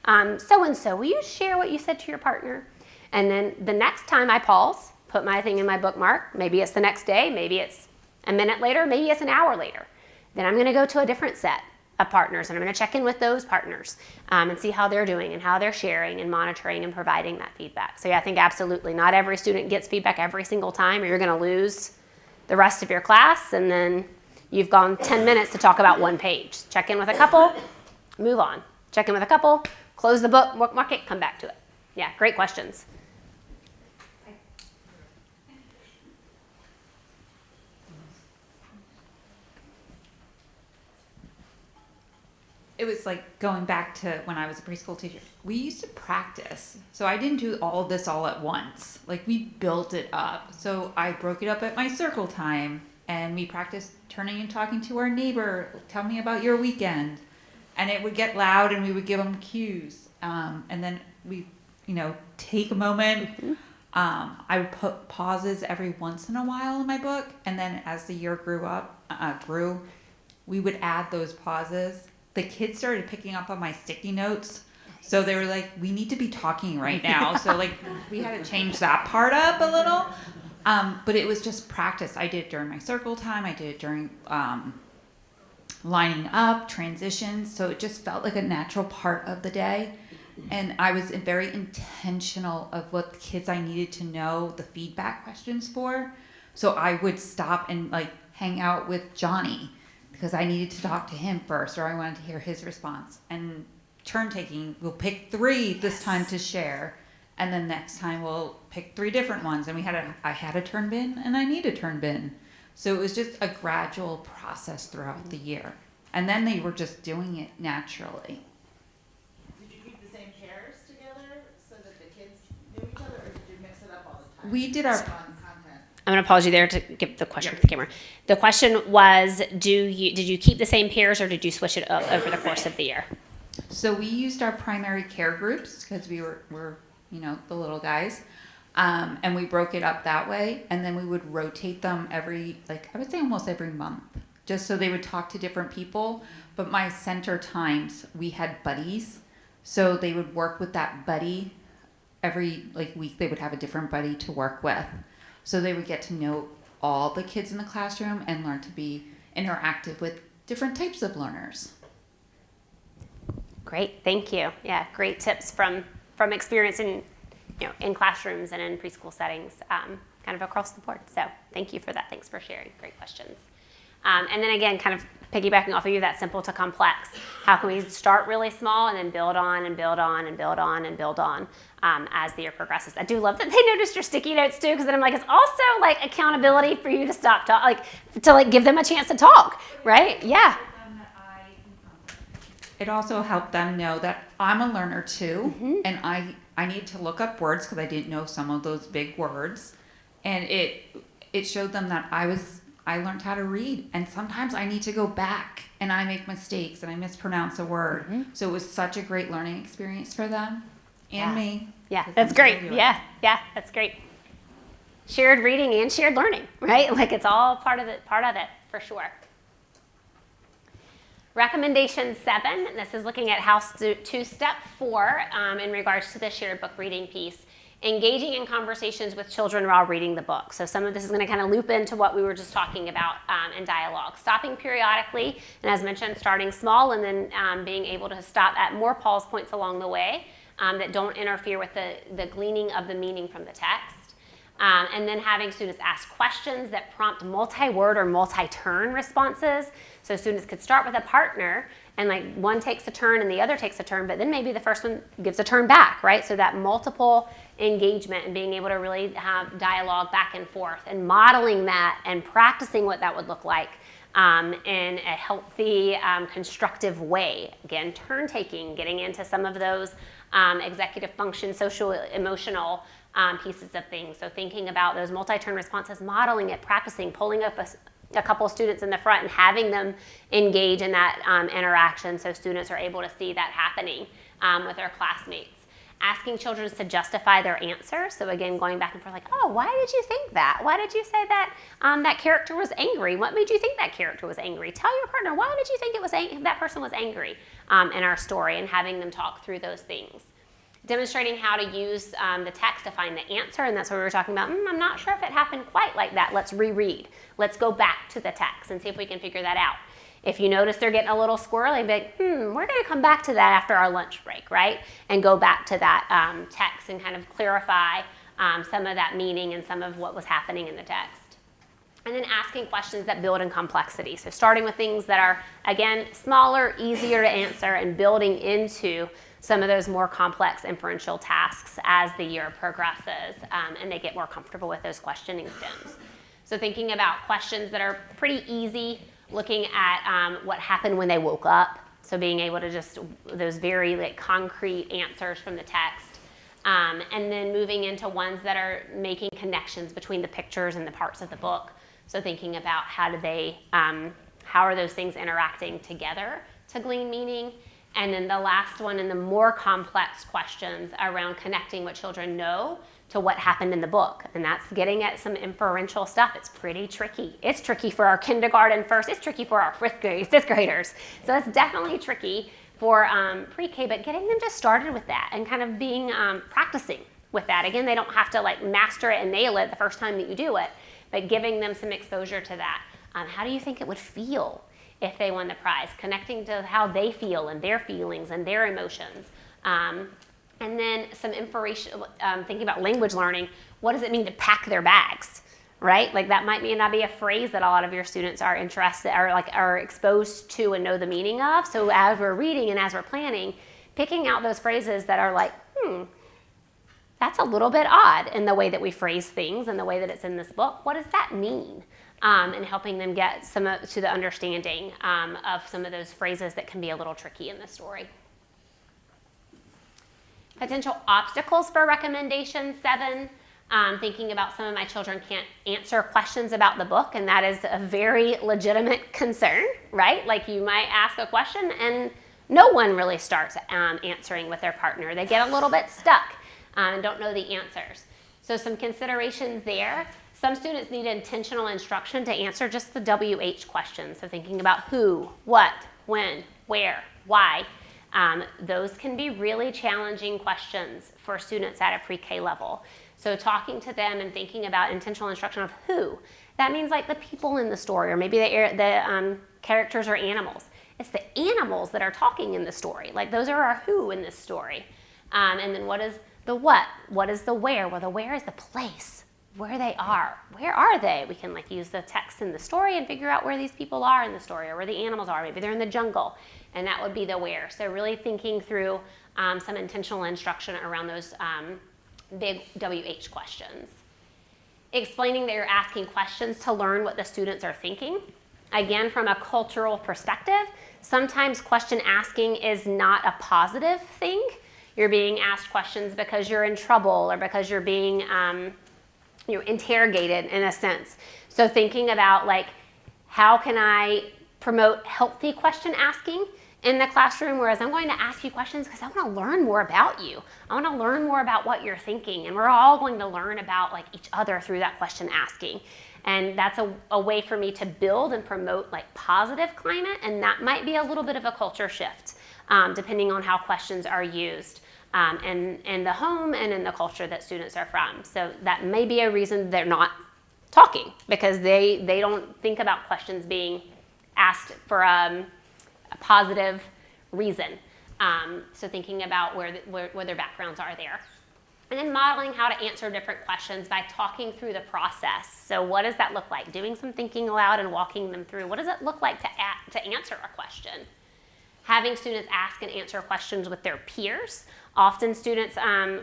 So-and-so, will you share what you said to your partner? And then the next time I pause, put my thing in my bookmark, maybe it's the next day, maybe it's a minute later, maybe it's an hour later. Then I'm going to go to a different set of partners, and I'm going to check in with those partners and see how they're doing and how they're sharing and monitoring and providing that feedback. So yeah, I think absolutely not every student gets feedback every single time, or you're going to lose the rest of your class, and then you've gone 10 minutes to talk about 1 page. Check in with a couple, move on. Check in with a couple, close the book, bookmark it, come back to it. Yeah, great questions. It was like going back to when I was a preschool teacher. We used to practice. So I didn't do all of this all at once. Like, we built it up. So I broke it up at my circle time, and we practiced turning and talking to our neighbor. Tell me about your weekend. And it would get loud, and we would give them cues. And then we, take a moment. Mm-hmm. I would put pauses every once in a while in my book. And then as the year grew, we would add those pauses. The kids started picking up on my sticky notes. So they were like, we need to be talking right now. So we had to change that part up a little. But it was just practice. I did it during my circle time. I did it during lining up, transitions. So it just felt like a natural part of the day. And I was very intentional of what the kids I needed to know the feedback questions for. So I would stop and hang out with Johnny, because I needed to talk to him first, or I wanted to hear his response. And turn taking, we'll pick 3 this time to share, and then next time we'll pick 3 different ones. And I had a turn bin, and I need a turn bin. So it was just a gradual process throughout the year. And then they were just doing it naturally. Did you keep the same pairs together so that the kids knew each other, or did you mix it up all the time? We did our... I'm going to pause you there to give the question to the camera. The question was, did you keep the same pairs, or did you switch it up over the course of the year? So we used our primary care groups because we were the little guys, and we broke it up that way. And then we would rotate them I would say almost every month, just so they would talk to different people. But my center times, we had buddies, so they would work with that buddy every week. They would have a different buddy to work with. So they would get to know all the kids in the classroom and learn to be interactive with different types of learners. Great, thank you. Yeah, great tips from experience in classrooms and in preschool settings, kind of across the board. So thank you for that. Thanks for sharing. Great questions. And then again, kind of piggybacking off of you, that simple to complex. How can we start really small and then build on and build on and build on and build on as the year progresses? I do love that they noticed your sticky notes too, because then I'm like, it's also accountability for you to stop talk, to give them a chance to talk, right? Yeah. It also helped them know that I'm a learner too, mm-hmm. and I need to look up words because I didn't know some of those big words, and it showed them that I learned how to read, and sometimes I need to go back and I make mistakes and I mispronounce a word. Mm-hmm. So it was such a great learning experience for them and me. Yeah, that's great. Yeah, that's great. shared reading and shared learning, right? Like it's all part of it for sure. Recommendation 7, this is looking at how to step 4 in regards to the shared book reading piece. Engaging in conversations with children while reading the book. So some of this is going to kind of loop into what we were just talking about in dialogue. Stopping periodically, and as mentioned, starting small and then being able to stop at more pause points along the way that don't interfere with the gleaning of the meaning from the text. And then having students ask questions that prompt multi-word or multi-turn responses. So students could start with a partner and like one takes a turn and the other takes a turn, but then maybe the first one gives a turn back, right? So that multiple engagement and being able to really have dialogue back and forth and modeling that and practicing what that would look like in a healthy, constructive way. Again, turn taking, getting into some of those executive function, social, emotional pieces of things. So thinking about those multi-turn responses, modeling it, practicing, pulling up a couple students in the front and having them engage in that interaction so students are able to see that happening with their classmates. Asking children to justify their answer. So again, going back and forth like, oh, why did you think that? Why did you say that that character was angry? What made you think that character was angry? Tell your partner, why did you think that person was angry in our story, and having them talk through those things. Demonstrating how to use the text to find the answer, and that's what we were talking about. I'm not sure if it happened quite like that. Let's reread. Let's go back to the text and see if we can figure that out. If you notice they're getting a little squirrely, be like, we're going to come back to that after our lunch break, right? And go back to that text and kind of clarify some of that meaning and some of what was happening in the text. And then asking questions that build in complexity. So starting with things that are, again, smaller, easier to answer, and building into some of those more complex inferential tasks as the year progresses and they get more comfortable with those questioning stems. So thinking about questions that are pretty easy, looking at what happened when they woke up. So being able to just, those very like concrete answers from the text. And then moving into ones that are making connections between the pictures and the parts of the book. So thinking about how are those things interacting together to glean meaning. And then the last one, and the more complex questions around connecting what children know to what happened in the book. And that's getting at some inferential stuff. It's pretty tricky. It's tricky for our kindergarten first. It's tricky for our fifth graders. So it's definitely tricky for pre-K, but getting them just started with that and kind of being practicing with that. Again, they don't have to like master it and nail it the first time that you do it, but giving them some exposure to that. How do you think it would feel if they won the prize? Connecting to how they feel and their feelings and their emotions. And then some information, thinking about language learning. What does it mean to pack their bags, right? Like that might not be a phrase that a lot of your students are interested, are exposed to and know the meaning of. So as we're reading and as we're planning, picking out those phrases that are like, that's a little bit odd in the way that we phrase things and the way that it's in this book. What does that mean? And helping them get to the understanding of some of those phrases that can be a little tricky in the story. Potential obstacles for recommendation 7. Thinking about some of my children can't answer questions about the book, and that is a very legitimate concern, right? Like you might ask a question and no one really starts answering with their partner. They get a little bit stuck and don't know the answers. So some considerations there. Some students need intentional instruction to answer just the WH questions. So thinking about who, what, when, where, why. Those can be really challenging questions for students at a pre-K level. So talking to them and thinking about intentional instruction of who. That means like the people in the story, or maybe the characters are animals. It's the animals that are talking in the story. Like those are our who in this story. And then what is the what? What is the where? Well, the where is the place. Where they are. Where are they? We can like use the text in the story and figure out where these people are in the story or where the animals are. Maybe they're in the jungle, and that would be the where. So really thinking through some intentional instruction around those big WH questions. Explaining that you're asking questions to learn what the students are thinking. Again, from a cultural perspective, sometimes question asking is not a positive thing. You're being asked questions because you're in trouble or because you're being interrogated in a sense. So thinking about like, how can I promote healthy question asking in the classroom, whereas I'm going to ask you questions because I want to learn more about you. I want to learn more about what you're thinking, and we're all going to learn about like each other through that question asking. And that's a way for me to build and promote like positive climate, and that might be a little bit of a culture shift depending on how questions are used in the home and in the culture that students are from. So that may be a reason they're not talking, because they don't think about questions being asked for a positive reason. So thinking about where their backgrounds are there. And then modeling how to answer different questions by talking through the process. So what does that look like? Doing some thinking aloud and walking them through. What does it look like to answer a question? Having students ask and answer questions with their peers. Often students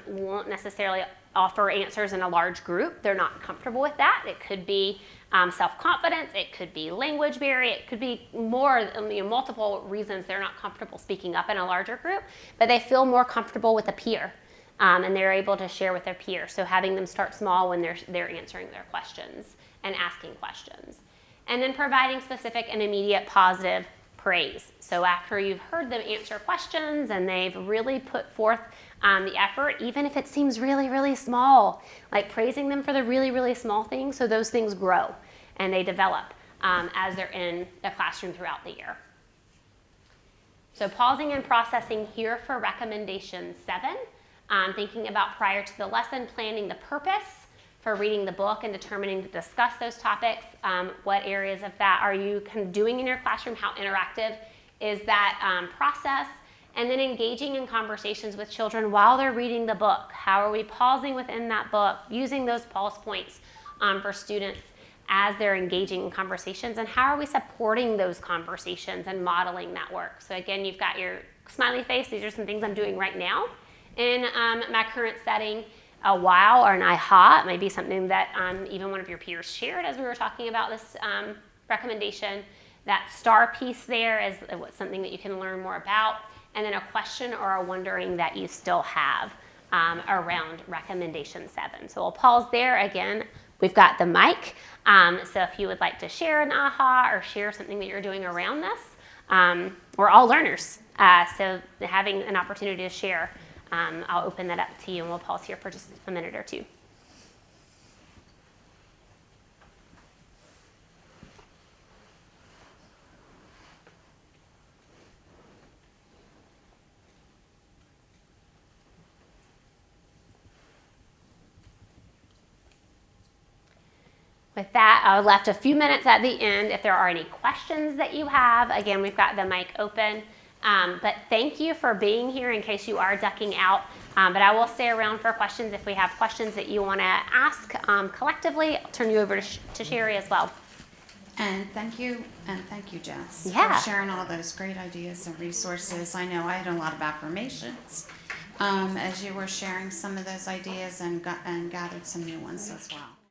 won't necessarily offer answers in a large group. They're not comfortable with that. It could be self-confidence, it could be language barrier, it could be more, multiple reasons they're not comfortable speaking up in a larger group, but they feel more comfortable with a peer. And they're able to share with their peers. So having them start small when they're answering their questions and asking questions. And then providing specific and immediate positive praise. So after you've heard them answer questions and they've really put forth the effort, even if it seems really, really small, like praising them for the really, really small things, so those things grow and they develop as they're in the classroom throughout the year. So pausing and processing here for recommendation 7. Thinking about prior to the lesson, planning the purpose for reading the book and determining to discuss those topics. What areas of that are you kind of doing in your classroom? How interactive is that process? And then engaging in conversations with children while they're reading the book. How are we pausing within that book, using those pause points for students as they're engaging in conversations, and how are we supporting those conversations and modeling that work? So again, you've got your smiley face. These are some things I'm doing right now in my current setting. A wow or an aha, it might be something that even one of your peers shared as we were talking about this recommendation. That star piece there is something that you can learn more about. And then a question or a wondering that you still have around recommendation 7. So we'll pause there. Again, we've got the mic. So if you would like to share an aha or share something that you're doing around this, we're all learners. So having an opportunity to share, I'll open that up to you, and we'll pause here for just a minute or two. With that, I left a few minutes at the end if there are any questions that you have. Again, we've got the mic open. But thank you for being here in case you are ducking out. But I will stay around for questions if we have questions that you want to ask collectively. I'll turn you over to Sherry as well. And thank you, Jess, Yeah. for sharing all those great ideas and resources. I know I had a lot of affirmations as you were sharing some of those ideas and gathered some new ones as well.